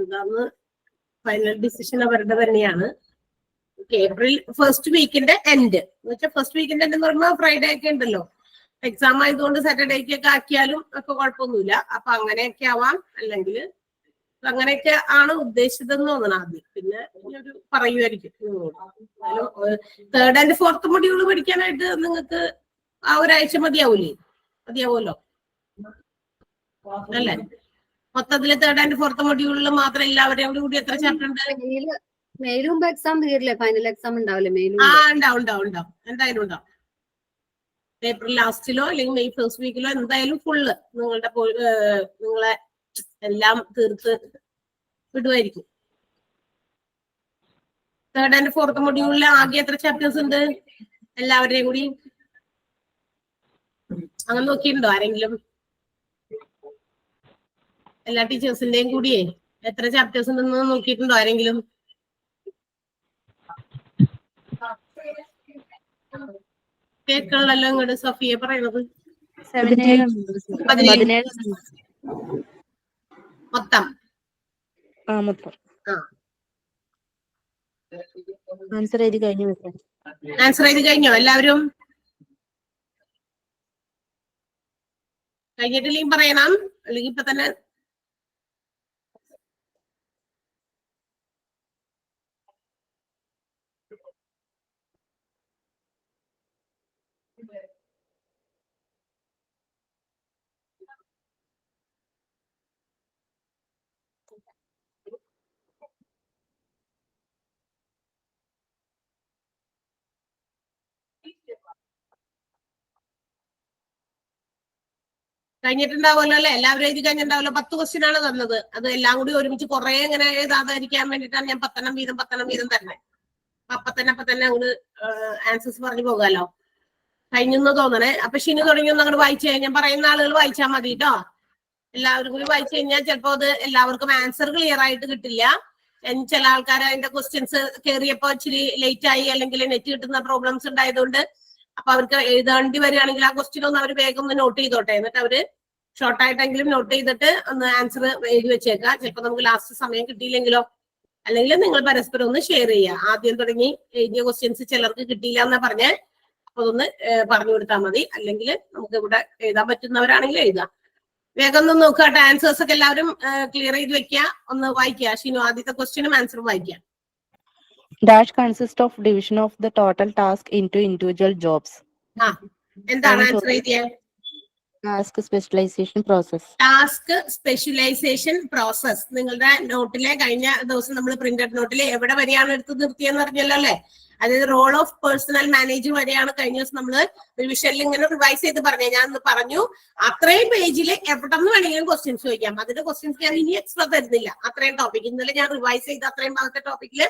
എന്താന്ന് ഫൈനൽ ഡിസിഷൻ അവരുടെ തന്നെയാണ്. ഏപ്രിൽ ഫസ്റ്റ് വീക്കിന്റെ എൻഡ് എന്ന് വെച്ചാൽ ഫസ്റ്റ് വീക്കിന്റെ എൻഡ് എന്ന് പറയുമ്പോൾ ഫ്രൈഡേ ഒക്കെ ഉണ്ടല്ലോ. എക്സാം ആയതുകൊണ്ട് സാറ്റർഡേക്ക് ഒക്കെ ആക്കിയാലും ഒക്കെ കുഴപ്പമൊന്നുമില്ല. അപ്പൊ അങ്ങനെയൊക്കെ ആവാം, അല്ലെങ്കിൽ അങ്ങനെയൊക്കെ ആണ് ഉദ്ദേശിച്ചതെന്ന് തോന്നണം ആദ്യം. പിന്നെ ഒരു പറയുമായിരിക്കും. 3rd and 4th മൊഡ്യൂൾ പഠിക്കാനായിട്ട് നിങ്ങൾക്ക് ആ ഒരാഴ്ച മതിയാവുമല്ലോ അല്ലേ? മൊത്തത്തില് 3rd and 4th മൊഡ്യൂളിൽ മാത്രം എല്ലാവരെയും കൂടി എത്ര ചാപ്റ്റർ ഉണ്ട്? മെയിലും മുമ്പ് എക്സാം തീരില്ലേ? ഫൈനൽ എക്സാം ഉണ്ടാവില്ലേ മെയിലും? ഉണ്ടാവും എന്തായാലും ഉണ്ടാവും. ഏപ്രിൽ ലാസ്റ്റിലോ അല്ലെങ്കിൽ മെയ് ഫസ്റ്റ് വീക്കിലോ എന്തായാലും ഫുള്ള് നിങ്ങളെ എല്ലാം തീർത്ത് വിടുമായിരിക്കും. 3rd and 4th മൊഡ്യൂളിൽ ആകെ എത്ര ചാപ്റ്റേഴ്സ് ഉണ്ട് എല്ലാവരുടെയും കൂടി? അങ്ങനെ നോക്കിയിട്ടുണ്ടോ ആരെങ്കിലും? എല്ലാ ടീച്ചേഴ്സിന്റെയും കൂടിയേ എത്ര ചാപ്റ്റേഴ്സ് ഉണ്ടെന്ന് നോക്കിയിട്ടുണ്ടോ ആരെങ്കിലും? കേൾക്കണല്ലോ ഇങ്ങോട്ട് സഫിയ പറയുന്നത്. 17 മൊത്തം ആൻസർ ചെയ്ത് കഴിഞ്ഞു. ആൻസർ ചെയ്ത് കഴിഞ്ഞോ എല്ലാവരും? കഴിഞ്ഞിട്ടില്ലെങ്കിൽ പറയണം, അല്ലെങ്കിൽ ഇപ്പൊ തന്നെ. കഴിഞ്ഞിട്ടുണ്ടാവുമല്ലോ അല്ലെ? എല്ലാവരും എഴുതി കഴിഞ്ഞിട്ടുണ്ടാവല്ലോ. 10 ക്വസ്റ്റ്യൻ ആണ് തന്നത്. അത് എല്ലാം കൂടി ഒരുമിച്ച് കുറെ ഇങ്ങനെ എഴുതാതിരിക്കാൻ വേണ്ടിയിട്ടാണ് ഞാൻ 10 വീതം തന്നെ. അപ്പൊ തന്നെ അങ്ങോട്ട് ആൻസേഴ്സ് പറഞ്ഞു പോകാലോ. കഴിഞ്ഞെന്ന് തോന്നണേ. അപ്പൊ ഷിനു തുടങ്ങിയൊന്നും അങ്ങോട്ട് വായിച്ചു കഴിഞ്ഞാൽ പറയുന്ന ആളുകൾ വായിച്ചാൽ മതി കേട്ടോ. എല്ലാവരും കൂടി വായിച്ചു കഴിഞ്ഞാൽ ചിലപ്പോ അത് എല്ലാവർക്കും ആൻസർ ക്ലിയർ ആയിട്ട് കിട്ടില്ല. ചില ആൾക്കാർ അതിന്റെ ക്വസ്റ്റ്യൻസ് കയറിയപ്പോ ഇച്ചിരി ലേറ്റ് ആയി, അല്ലെങ്കിൽ നെറ്റ് കിട്ടുന്ന പ്രോബ്ലംസ് ഉണ്ടായതുകൊണ്ട് അപ്പൊ അവർക്ക് എഴുതേണ്ടി വരികയാണെങ്കിൽ ആ ക്വസ്റ്റ്യൻ ഒന്ന് അവർ വേഗം ഒന്ന് നോട്ട് ചെയ്തോട്ടെ. എന്നിട്ട് അവര് ഷോർട്ടായിട്ടെങ്കിലും നോട്ട് ചെയ്തിട്ട് ഒന്ന് ആൻസർ എഴുതി വെച്ചേക്കാം. ചിലപ്പോ നമുക്ക് ലാസ്റ്റ് സമയം കിട്ടിയില്ലെങ്കിലോ, അല്ലെങ്കിൽ നിങ്ങൾ പരസ്പരം ഒന്ന് ഷെയർ ചെയ്യുക. ആദ്യം തുടങ്ങി എഴുതിയ ക്വസ്റ്റ്യൻസ് ചിലർക്ക് കിട്ടിയില്ല എന്നാ പറഞ്ഞ് അപ്പൊ ഒന്ന് പറഞ്ഞു കൊടുത്താൽ മതി. അല്ലെങ്കിൽ നമുക്ക് ഇവിടെ എഴുതാൻ പറ്റുന്നവരാണെങ്കിൽ എഴുതാം. വേഗം ഒന്ന് നോക്കുക. ആൻസേഴ്സ് ഒക്കെ എല്ലാവരും ക്ലിയർ ചെയ്ത് വെക്കുക. ഒന്ന് വായിക്കുക. ഷിനു ആദ്യത്തെ ക്വസ്റ്റ്യനും ആൻസറും വായിക്കുക. Dash consists of division of the total task into individual jobs. എന്താണ് ആൻസർ എഴുതിയത്? Task specialization process. Task specialization process. നിങ്ങളുടെ നോട്ടിലെ കഴിഞ്ഞ ദിവസം നമ്മൾ പ്രിന്റഡ് നോട്ടിലെ എവിടെ വരെയാണ് എടുത്ത് നിർത്തിയെന്ന് അറിഞ്ഞല്ലോ അല്ലെ? അതായത് റോൾ ഓഫ് പേഴ്സണൽ മാനേജർ വരെയാണ് കഴിഞ്ഞ ദിവസം നമ്മൾ റിവിഷനിൽ ഇങ്ങനെ റിവൈസ് ചെയ്ത് പറഞ്ഞത്. ഞാൻ പറഞ്ഞു അത്രയും പേജിൽ എവിടെ നിന്ന് വേണമെങ്കിലും ക്വസ്റ്റ്യൻസ് ചോദിക്കാം. അതിന്റെ ക്വസ്റ്റ്യൻസ് ഞാൻ ഇനി എക്സ്ട്രാ തരുന്നില്ല. അത്രയും ടോപ്പിക് ഇന്നലെ ഞാൻ റിവൈസ് ചെയ്ത് അത്രയും ഭാഗത്തെ ടോപ്പിക്കിൽ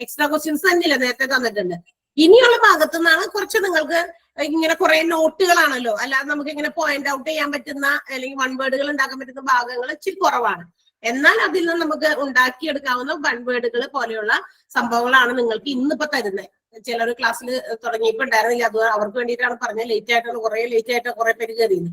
എക്സ്ട്രാ ക്വസ്റ്റ്യൻസ് തന്നില്ല, നേരത്തെ തന്നിട്ടുണ്ട്. ഇനിയുള്ള ഭാഗത്തു നിന്നാണ് കുറച്ച് നിങ്ങൾക്ക് ഇങ്ങനെ കുറെ നോട്ടുകളാണല്ലോ, അല്ലാതെ നമുക്ക് ഇങ്ങനെ പോയിന്റ് ഔട്ട് ചെയ്യാൻ പറ്റുന്ന അല്ലെങ്കിൽ വൺ വേർഡുകൾ ഉണ്ടാക്കാൻ പറ്റുന്ന ഭാഗങ്ങൾ ഇച്ചിരി കുറവാണ്. എന്നാൽ അതിൽ നിന്ന് നമുക്ക് ഉണ്ടാക്കിയെടുക്കാവുന്ന വൺ വേർഡുകൾ പോലെയുള്ള സംഭവങ്ങളാണ് നിങ്ങൾക്ക് ഇന്നിപ്പോ തരുന്നത്. ചിലർ ക്ലാസ്സിൽ തുടങ്ങിയപ്പോ ഉണ്ടായിരുന്നില്ല, അത് അവർക്ക് വേണ്ടിയിട്ടാണ് പറഞ്ഞത്. ലേറ്റ് ആയിട്ടാണ് കുറെ പേര് കയറിയത്.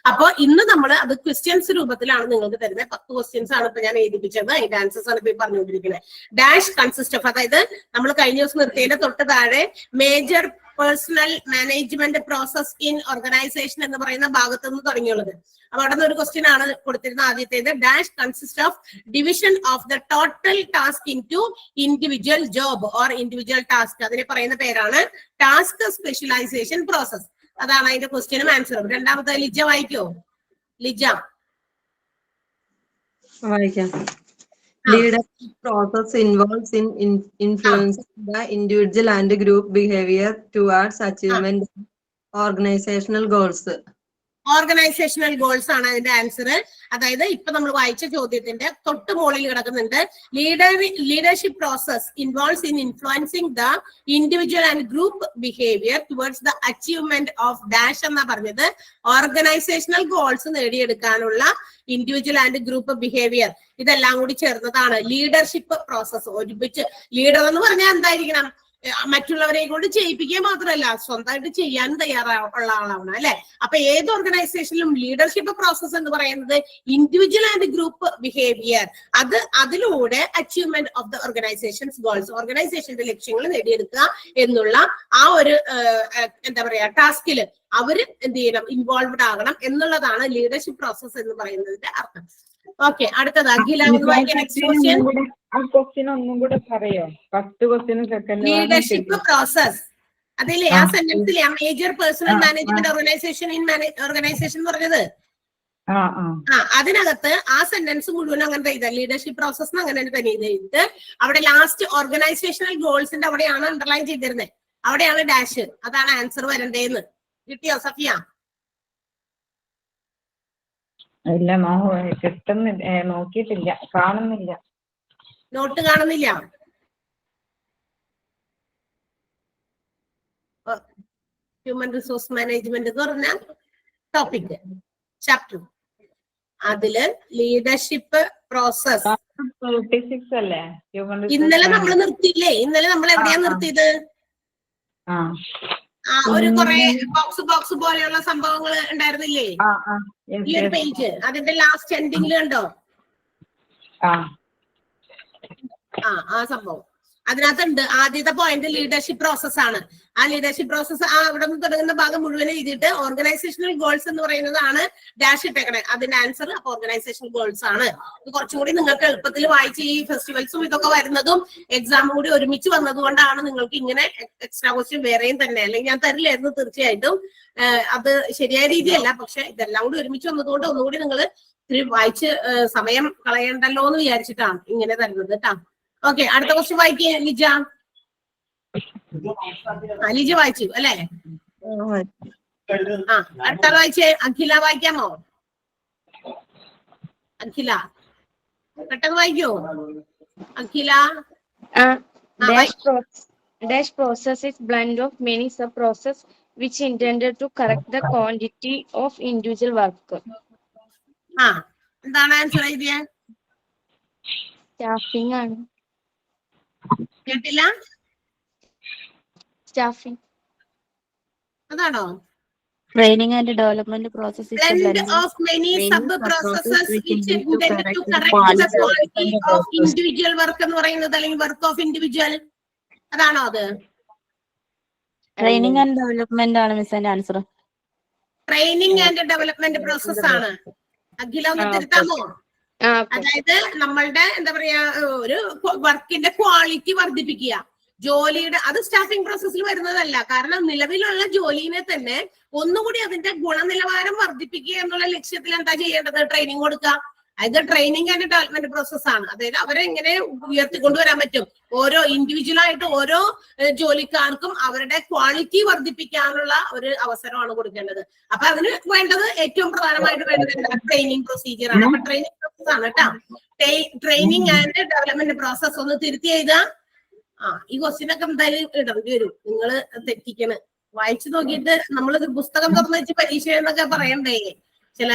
അപ്പൊ ഇന്ന് നമ്മൾ അത് ക്വസ്റ്റ്യൻസ് രൂപത്തിലാണ് നിങ്ങൾക്ക് തരുന്നത്. 10 ക്വസ്റ്റ്യൻസ് ആണ് ഇപ്പൊ ഞാൻ എഴുതിപ്പിച്ചത്. അതിന്റെ ആൻസേഴ്സ് ആണ് ഇപ്പൊ പറഞ്ഞുകൊണ്ടിരിക്കുന്നത്. ഡാഷ് കൺസിസ്റ്റ് ഓഫ്, അതായത് നമ്മൾ കഴിഞ്ഞ ദിവസം നിർത്തിയതിന്റെ തൊട്ട് താഴെ major personnel management process in organisation എന്ന് പറയുന്ന ഭാഗത്ത് നിന്ന് തുടങ്ങിയുള്ളത്. അപ്പൊ അവിടെ നിന്ന് ഒരു ക്വസ്റ്റ്യൻ ആണ് കൊടുത്തിരുന്നത്. ആദ്യത്തേത് dash consist of division of the total task into individual job or individual task. അതിനെ പറയുന്ന പേരാണ് ടാസ്ക് സ്പെഷ്യലൈസേഷൻ പ്രോസസ്. അതാണ് അതിന്റെ ക്വസ്റ്റ്യനും ആൻസറും. രണ്ടാമത്തെ ലിജ വായിക്കോ? ലിജ വായിക്കാം. Leadership process involves in influencing the individual and group behavior towards achievement of organizational goals. Organisational goals ആണ് അതിന്റെ ആൻസർ. അതായത് ഇപ്പൊ നമ്മൾ വായിച്ച ചോദ്യത്തിന്റെ തൊട്ട് മുകളിൽ കിടക്കുന്നുണ്ട് leadership process involves in influencing the individual and group behaviour towards the achievement of dash എന്നാ പറഞ്ഞത്. ഓർഗനൈസേഷണൽ ഗോൾസ് നേടിയെടുക്കാനുള്ള ഇൻഡിവിജ്വൽ ആൻഡ് ഗ്രൂപ്പ് ബിഹേവിയർ ഇതെല്ലാം കൂടി ചേർന്നതാണ് ലീഡർഷിപ്പ് പ്രോസസ്. ഒരുമിച്ച് ലീഡർ എന്ന് പറഞ്ഞാൽ എന്തായിരിക്കണം? മറ്റുള്ളവരെ കൊണ്ട് ചെയ്യിപ്പിക്കുക മാത്രമല്ല സ്വന്തമായിട്ട് ചെയ്യാനും തയ്യാറുള്ള ആളാവണം അല്ലെ. അപ്പൊ ഏത് ഓർഗനൈസേഷനിലും ലീഡർഷിപ്പ് പ്രോസസ് എന്ന് പറയുന്നത് ഇൻഡിവിജ്വൽ ആൻഡ് ഗ്രൂപ്പ് ബിഹേവിയർ അതിലൂടെ achievement of the organisations goals ഓർഗനൈസേഷന്റെ ലക്ഷ്യങ്ങൾ നേടിയെടുക്കുക എന്നുള്ള ആ ഒരു എന്താ പറയാ ടാസ്കില് അവര് എന്ത് ചെയ്യണം? ഇൻവോൾവ്ഡ് ആകണം എന്നുള്ളതാണ് ലീഡർഷിപ്പ് പ്രോസസ് എന്ന് പറയുന്നതിന്റെ അർത്ഥം. ഓക്കെ, അടുത്തത് അഖില നെക്സ്റ്റ് ക്വസ്റ്റ്യൻ. ക്വസ്റ്റ്യൻ ഒന്നും കൂടെ പറയോ? ഫസ്റ്റ് ക്വസ്റ്റ്യനും സെക്കൻഡ്. ലീഡർഷിപ്പ് പ്രോസസ് അതിലെ ആ സെന്റൻസിലെ മേജർ പേഴ്സണൽ മാനേജ്മെന്റ് ഓർഗനൈസേഷൻ എന്ന് പറഞ്ഞത് അതിനകത്ത് ആ സെന്റൻസ് മുഴുവൻ അങ്ങനെ എഴുതാം. ലീഡർഷിപ്പ് പ്രോസസ് അങ്ങനെ തന്നെ എഴുതിയിട്ട് അവിടെ ലാസ്റ്റ് ഓർഗനൈസേഷണൽ ഗോൾസിന്റെ അവിടെയാണ് അണ്ടർലൈൻ ചെയ്തിരുന്നത്. അവിടെയാണ് ഡാഷ്. അതാണ് ആൻസർ വരണ്ടേന്ന്. കിട്ടിയോ സഫിയ? ഇല്ല, കിട്ടുന്നില്ല, നോക്കിയിട്ടില്ല, കാണുന്നില്ല. നോട്ട് കാണുന്നില്ല? ഹ്യൂമൻ റിസോഴ്സ് മാനേജ്മെന്റ് എന്ന് പറഞ്ഞ ടോപ്പിക് ചാപ്റ്റർ അതില് ലീഡർഷിപ്പ് പ്രോസസ് 36 അല്ലേ? ഇന്നലെ നമ്മൾ നിർത്തിയില്ലേ? ഇന്നലെ നമ്മൾ എവിടെയാ നിർത്തിയത്? ഒരു കുറെ ബോക്സ് പോലെയുള്ള സംഭവങ്ങൾ ഉണ്ടായിരുന്നില്ലേ? ഈ ഒരു പേജ് അതിന്റെ ലാസ്റ്റ് എൻഡിങ്ങിൽ കണ്ടോ? ആ സംഭവം അതിനകത്തുണ്ട്. ആദ്യത്തെ പോയിന്റ് ലീഡർഷിപ്പ് പ്രോസസ് ആണ്. ആ ലീഡർഷിപ്പ് പ്രോസസ് അവിടെ നിന്ന് തുടങ്ങുന്ന ഭാഗം മുഴുവൻ എഴുതിയിട്ട് ഓർഗനൈസേഷണൽ ഗോൾസ് എന്ന് പറയുന്നതാണ് ഡാഷ് ഇട്ടേക്കണേ. അതിന്റെ ആൻസർ ഓർഗനൈസേഷണൽ ഗോൾസ് ആണ്. ഇത് കുറച്ചും കൂടി നിങ്ങൾക്ക് എളുപ്പത്തിൽ വായിച്ച് ഈ ഫെസ്റ്റിവൽസും ഇതൊക്കെ വരുന്നതും എക്സാമും കൂടി ഒരുമിച്ച് വന്നതുകൊണ്ടാണ് നിങ്ങൾക്ക് ഇങ്ങനെ എക്സ്ട്രാ ക്വസ്റ്റ്യൻ വേറെയും തന്നെ. അല്ലെങ്കിൽ ഞാൻ തരില്ലായിരുന്നു തീർച്ചയായിട്ടും. അത് ശരിയായ രീതിയല്ല. പക്ഷെ ഇതെല്ലാം കൂടി ഒരുമിച്ച് വന്നതുകൊണ്ട് ഒന്നുകൂടി നിങ്ങൾ ഇത്തിരി വായിച്ച് സമയം കളയണ്ടല്ലോ എന്ന് വിചാരിച്ചിട്ടാണ് ഇങ്ങനെ തരുന്നത് കേട്ടാ. ഓക്കെ, അടുത്ത ക്വസ്റ്റ്യൻ വായിക്കേ ലിജ. ലിജ വായിച്ചു അല്ലേ? അടുത്ത വായിച്ചേ. അഖില വായിക്കാമോ? അഖില പെട്ടെന്ന് വായിക്കോ അഖില? Dash process is blend of many sub-process which intended to correct the quantity of individual work. എന്താണ് ആൻസർ എഴുതിയ? Staffing ആണ്. കേട്ടില്ല? Staffing. അതാണോ? Training and development process is a blend of many sub-processes which intended to correct the quality of individual work എന്ന് പറയുന്നത് അല്ലെങ്കിൽ work of individual അതാണോ അത്? ട്രെയിനിങ് ആൻഡ് ഡെവലപ്മെന്റ് ആണ് മിസ് അതിന്റെ answer. Training and development process ആണ്. അഖില ഒന്ന് തിരുത്താമോ? അതായത് നമ്മളുടെ എന്താ പറയാ ഒരു വർക്കിന്റെ ക്വാളിറ്റി വർദ്ധിപ്പിക്കുക, ജോലിയുടെ അത് സ്റ്റാഫിംഗ് പ്രോസസ്സിൽ വരുന്നതല്ല. കാരണം നിലവിലുള്ള ജോലിനെ തന്നെ ഒന്നുകൂടി അതിന്റെ ഗുണനിലവാരം വർദ്ധിപ്പിക്കുക എന്നുള്ള ലക്ഷ്യത്തിൽ എന്താ ചെയ്യേണ്ടത്? ട്രെയിനിങ് കൊടുക്കുക. അത് ട്രെയിനിങ് ആൻഡ് ഡെവലപ്മെന്റ് പ്രോസസ് ആണ്. അതായത് അവരെ എങ്ങനെ ഉയർത്തിക്കൊണ്ടുവരാൻ പറ്റും, ഓരോ ഇൻഡിവിജ്വൽ ആയിട്ട് ഓരോ ജോലിക്കാർക്കും അവരുടെ ക്വാളിറ്റി വർദ്ധിപ്പിക്കാനുള്ള ഒരു അവസരമാണ് കൊടുക്കേണ്ടത്. അപ്പൊ അതിന് വേണ്ടത് ഏറ്റവും പ്രധാനമായിട്ട് വേണ്ടത് ട്രെയിനിങ് പ്രൊസീജിയർ ആണ്. അപ്പൊ ട്രെയിനിങ് പ്രോസസ് ആണ് കേട്ടോ. ട്രെയിനിങ് ആൻഡ് ഡെവലപ്മെന്റ് പ്രോസസ് ഒന്ന് തിരുത്തി എഴുതുക. ഈ ക്വസ്റ്റ്യനൊക്കെ എന്തായാലും ഇടേണ്ടി വരും. നിങ്ങള് തെറ്റിക്കണ്. വായിച്ചു നോക്കിയിട്ട് നമ്മൾ പുസ്തകം തുറന്നു വെച്ച് പരീക്ഷ എന്നൊക്കെ പറയണ്ടേ ചില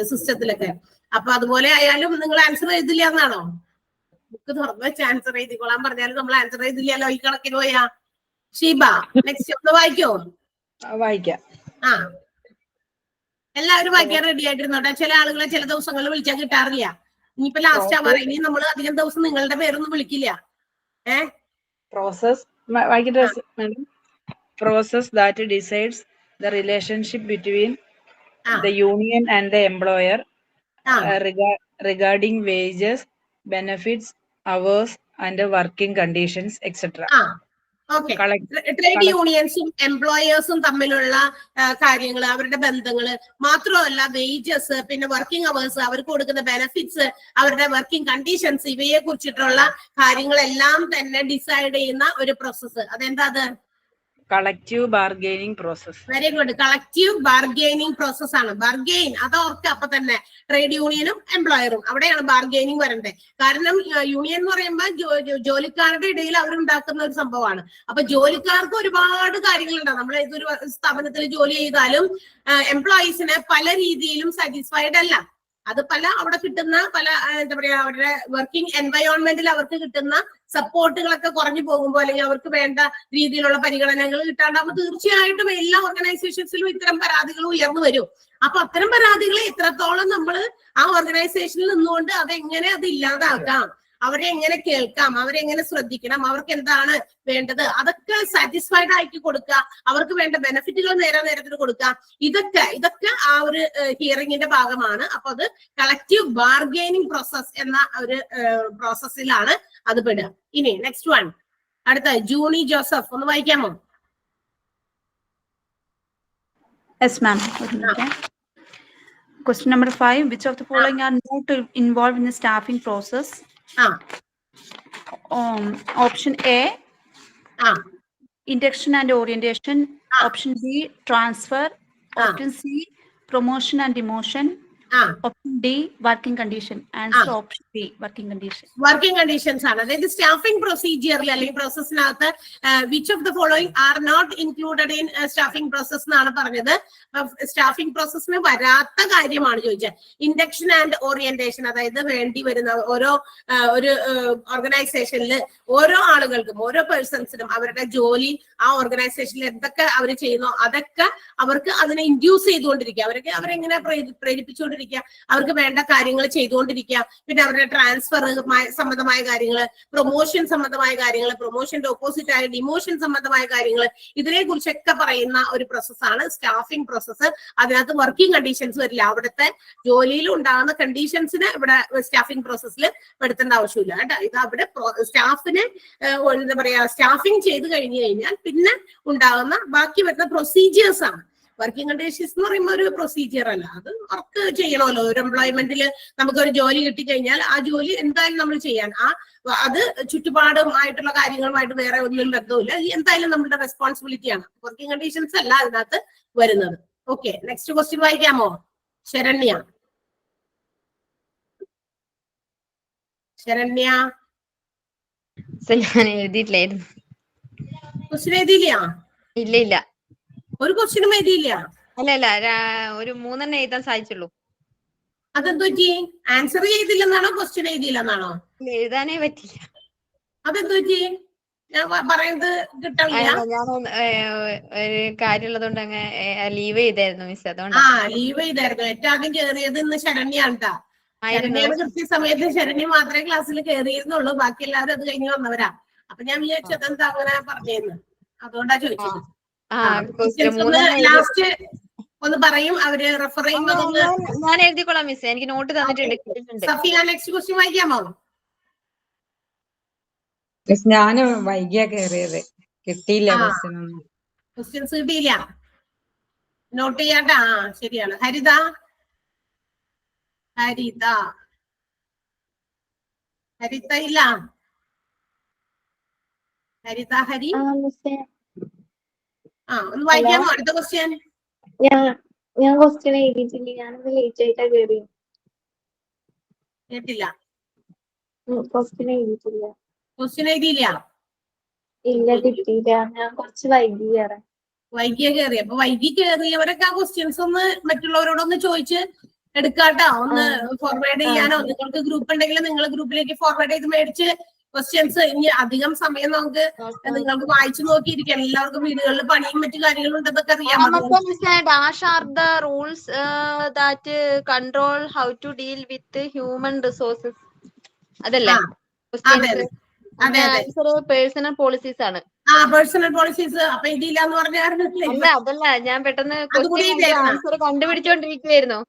സിസ്റ്റത്തിലൊക്കെ. അപ്പൊ അതുപോലെ ആയാലും നിങ്ങൾ ആൻസർ എഴുതില്ല എന്നാണോ? ബുക്ക് തുറന്നു വെച്ച് ആൻസർ എഴുതിക്കൊള്ളാൻ പറഞ്ഞാലും നമ്മൾ ആൻസർ എഴുതില്ലല്ലോ ഈ കണക്കിന് പോയാ. ഷീബ നെക്സ്റ്റ് ഒന്ന് വായിക്കോ? വായിക്കാം. എല്ലാവരും വായിക്കാൻ റെഡി ആയിട്ടിരുന്നോട്ടെ. ചില ആളുകളെ ചില ദിവസങ്ങളിൽ വിളിച്ചാൽ കിട്ടാറില്ല. ഇനിയിപ്പോ ലാസ്റ്റ് ആവാറ് ഇനി നമ്മൾ അധികം ദിവസം നിങ്ങളുടെ പേരൊന്നും വിളിക്കില്ല. Process that decides the relationship between the union and the employer regarding wages, benefits, hours and working conditions, etc. Okay. Trade യൂണിയൻസും എംപ്ലോയേഴ്സും തമ്മിലുള്ള കാര്യങ്ങൾ, അവരുടെ ബന്ധങ്ങള് മാത്രമല്ല വേജസ്, പിന്നെ വർക്കിംഗ് അവേഴ്സ്, അവർക്ക് കൊടുക്കുന്ന ബെനിഫിറ്റ്സ്, അവരുടെ വർക്കിംഗ് കണ്ടീഷൻസ്, ഇവയെ കുറിച്ചിട്ടുള്ള കാര്യങ്ങളെല്ലാം തന്നെ ഡിസൈഡ് ചെയ്യുന്ന ഒരു പ്രോസസ്സ്. അതെന്താ അത്? Collective bargaining process. Very good. Collective bargaining process ആണ്. ബാർഗെയിൻ അത് ഓർക്കുക. അപ്പൊ തന്നെ ട്രേഡ് യൂണിയനും എംപ്ലോയറും അവിടെയാണ് ബാർഗെയിനിങ് വരണ്ടേ. കാരണം യൂണിയൻ എന്ന് പറയുമ്പോൾ ജോലിക്കാരുടെ ഇടയിൽ അവരുണ്ടാക്കുന്ന ഒരു സംഭവമാണ്. അപ്പൊ ജോലിക്കാർക്ക് ഒരുപാട് കാര്യങ്ങളുണ്ടാവും. നമ്മൾ ഏതൊരു സ്ഥാപനത്തിൽ ജോലി ചെയ്താലും എംപ്ലോയീസിന് പല രീതിയിലും സാറ്റിസ്ഫൈഡ് അല്ല. അത് അവിടെ കിട്ടുന്ന പല എന്താ പറയാ, അവരുടെ വർക്കിംഗ് എൻവയോൺമെന്റിൽ അവർക്ക് കിട്ടുന്ന സപ്പോർട്ടുകളൊക്കെ കുറഞ്ഞു പോകുമ്പോൾ, അല്ലെങ്കിൽ അവർക്ക് വേണ്ട രീതിയിലുള്ള പരിഗണനകൾ കിട്ടാണ്ടാകുമ്പോൾ തീർച്ചയായിട്ടും എല്ലാ ഓർഗനൈസേഷൻസിലും ഇത്തരം പരാതികൾ ഉയർന്നു വരും. അപ്പൊ അത്തരം പരാതികളെ എത്രത്തോളം നമ്മൾ ആ ഓർഗനൈസേഷനിൽ നിന്നുകൊണ്ട് അതെങ്ങനെ അത് ഇല്ലാതാക്കാം, അവരെ എങ്ങനെ കേൾക്കാം, അവരെ എങ്ങനെ ശ്രദ്ധിക്കണം, അവർക്ക് എന്താണ് വേണ്ടത്, അതൊക്കെ സാറ്റിസ്ഫൈഡ് ആക്കി കൊടുക്കുക, അവർക്ക് വേണ്ട ബെനിഫിറ്റുകൾ നേരത്തിന് കൊടുക്കുക. ഇതൊക്കെ ആ ഒരു ഹിയറിംഗിന്റെ ഭാഗമാണ്. അപ്പൊ അത് കളക്റ്റീവ് ബാർഗെയിനിങ് പ്രോസസ് എന്ന ഒരു പ്രോസസ്സിലാണ് അത് പെടുക. ഇനി നെക്സ്റ്റ് വൺ, അടുത്ത ജൂണി ജോസഫ്, ഒന്ന് വായിക്കാമോ? Yes, ma'am. Question number 5. Which of the following are not involved in the staffing process? Option A, induction and orientation. Option B, transfer. Option C, promotion and demotion. Option D, working condition. Answer option B, working condition. Working conditions ആണ്. അതായത് staffing പ്രൊസീജിയറിൽ അല്ലെങ്കിൽ പ്രോസസ്സിനകത്ത് which of the following are not included in staffing process എന്നാണ് പറഞ്ഞത്. Staffing പ്രോസസ്സിന് വരാത്ത കാര്യമാണ് ചോദിച്ചത്. ഇൻഡക്ഷൻ ആൻഡ് ഓറിയന്റേഷൻ, അതായത് വേണ്ടി വരുന്ന ഒരു ഓർഗനൈസേഷനിൽ ഓരോ ആളുകൾക്കും, ഓരോ പേഴ്സൺസിനും അവരുടെ ജോലി ആ ഓർഗനൈസേഷനിൽ എന്തൊക്കെ അവർ ചെയ്യുന്നോ അതൊക്കെ അവർക്ക് അതിനെ ഇൻഡ്യൂസ് ചെയ്തുകൊണ്ടിരിക്കുക, അവരെങ്ങനെ പ്രേരിപ്പിച്ചുകൊണ്ടിരിക്കുക, അവർക്ക് വേണ്ട കാര്യങ്ങൾ ചെയ്തുകൊണ്ടിരിക്കുക. പിന്നെ അവരുടെ ട്രാൻസ്ഫർ സംബന്ധമായ കാര്യങ്ങൾ, പ്രൊമോഷൻ സംബന്ധമായ കാര്യങ്ങൾ, പ്രൊമോഷന്റെ ഓപ്പോസിറ്റ് ആയ ഡിമോഷൻ സംബന്ധമായ കാര്യങ്ങൾ, ഇതിനെ കുറിച്ചൊക്കെ പറയുന്ന ഒരു പ്രോസസ്സാണ് സ്റ്റാഫിംഗ് പ്രോസസ്സ്. അതിനകത്ത് വർക്കിംഗ് കണ്ടീഷൻസ് വരില്ല. അവിടുത്തെ ജോലിയിൽ ഉണ്ടാകുന്ന കണ്ടീഷൻസിന് ഇവിടെ സ്റ്റാഫിംഗ് പ്രോസസ്സിൽ പെടുത്തേണ്ട ആവശ്യമില്ല കേട്ടോ. ഇത് അവിടെ സ്റ്റാഫിന് എന്താ പറയാ, സ്റ്റാഫിംഗ് ചെയ്ത് കഴിഞ്ഞു കഴിഞ്ഞാൽ പിന്നെ ഉണ്ടാകുന്ന ബാക്കി വരുന്ന പ്രൊസീജിയേഴ്സ് ആണ്. വർക്കിംഗ് കണ്ടീഷൻസ് എന്ന് പറയുമ്പോൾ ഒരു പ്രൊസീജിയർ അല്ല, അത് വർക്ക് ചെയ്യണമല്ലോ. ഒരു എംപ്ലോയ്മെന്റിൽ നമുക്കൊരു ജോലി കിട്ടിക്കഴിഞ്ഞാൽ ആ ജോലി എന്തായാലും നമ്മൾ ചെയ്യാൻ, അത് ചുറ്റുപാടുമായിട്ടുള്ള കാര്യങ്ങളുമായിട്ട് വേറെ ഒന്നും ബന്ധമില്ല, എന്തായാലും നമ്മുടെ റെസ്പോൺസിബിലിറ്റിയാണ്. വർക്കിംഗ് കണ്ടീഷൻസ് അല്ല അതിനകത്ത് വരുന്നത്. ഓക്കെ, നെക്സ്റ്റ് ക്വസ്റ്റ്യൻ വായിക്കാമോ? ശരണ്യ. ഞാൻ എഴുതിയിട്ടില്ലായിരുന്നു. ക്വസ്റ്റ്യൻ എഴുതിയില്ല? ഇല്ല. ഒരു ക്വസ്റ്റ്യനും എഴുതിയില്ല? അല്ല, ഒരു 3 എഴുതാൻ സാധിച്ചുള്ളൂ. അതെന്തു പറ്റി? Answer ചെയ്തില്ലെന്നാണോ question എഴുതിയില്ലെന്നാണോ? എഴുതാനേ പറ്റില്ല. അതെന്തു പറ്റി? ഞാൻ പറയുന്നത് കിട്ടില്ല. ഞാൻ ഒരു കാര്യമുള്ളതുകൊണ്ട് അങ്ങ് ലീവ് ചെയ്തായിരുന്നു മിസ്. അതുകൊണ്ട് ലീവ് ചെയ്തായിരുന്നു. ഏറ്റവും ആദ്യം കയറിയത് ഇന്ന് ശരണ്യാണ് ട്ടാ. ശരണ്യാണ് കൃത്യസമയത്ത് ശരണ്യ മാത്രമേ ക്ലാസ്സിൽ കയറിയിരുന്നുള്ളൂ, ബാക്കി എല്ലാവരും അത് കഴിഞ്ഞ് വന്നവരാ. അപ്പൊ ഞാൻ വിചാരിച്ചത് എന്താ അങ്ങനെ പറഞ്ഞേന്ന്, അതുകൊണ്ടാ ചോദിച്ചത്. ലാസ്റ്റ് ഒന്ന് പറയും അവര് റെഫർ ചെയ്യുന്നത്. ഞാൻ എഴുതിക്കൊള്ളാം മിസ്, എനിക്ക് നോട്ട് തന്നിട്ടുണ്ട്. സഫിയ, നെക്സ്റ്റ് ക്വസ്റ്റ്യൻ വായിക്കാമോ? ഞാന് വൈകിയാ കയറിയത്, കിട്ടിയില്ല ക്വസ്റ്റ്യൻസ് കിട്ടിയില്ല. നോട്ട് ചെയ്യാട്ടാ. ശരിയാണ്. ഹരിത ഇല്ല. ഹരി ഒന്ന് വായിക്കാമോ അടുത്ത ക്വസ്റ്റ്യൻ? ഞാൻ ക്വസ്റ്റ്യൻ എഴുതിയിട്ടില്ല, ഞാനത് ലേറ്റ് ആയിട്ടാ കയറി. കേട്ടില്ല. ക്വസ്റ്റ്യൻ എഴുതിയിട്ടില്ല. ക്വസ്റ്റ്യൻ എഴുതിയില്ല? ഇല്ല, കിട്ടിയില്ല. ഞാൻ കുറച്ച് വൈകിയ കയറി. അപ്പൊ വൈകി കയറിയവരൊക്കെ ആ ക്വസ്റ്റ്യൻസ് ഒന്ന് മറ്റുള്ളവരോടൊന്ന് ചോദിച്ച് എടുക്കാട്ടോ. ഒന്ന് ഫോർവേഡ് ചെയ്യാനോ, നിങ്ങൾക്ക് ഗ്രൂപ്പ് ഉണ്ടെങ്കിൽ നിങ്ങൾ ഗ്രൂപ്പിലേക്ക് ഫോർവേഡ് ചെയ്ത് മേടിച്ച് ക്വസ്റ്റ്യൻസ്. ഇനി അധികം സമയം നമുക്ക് നിങ്ങൾക്ക് വായിച്ചു നോക്കിയിരിക്കാം. എല്ലാവർക്കും വീടുകളിൽ പണിയും മറ്റു കാര്യങ്ങളും ഉണ്ടെന്നൊക്കെ അറിയാം. Dash are the rules that control how to deal with human resources. അതല്ലേ പേഴ്സണൽ പോളിസീസ് ആണ്. Personal policies. അപ്പൊ ഇതില്ലാന്ന് പറഞ്ഞാൽ അതല്ല, ഞാൻ പെട്ടെന്ന് ആൻസർ കണ്ടുപിടിച്ചോണ്ടിരിക്കുവായിരുന്നു.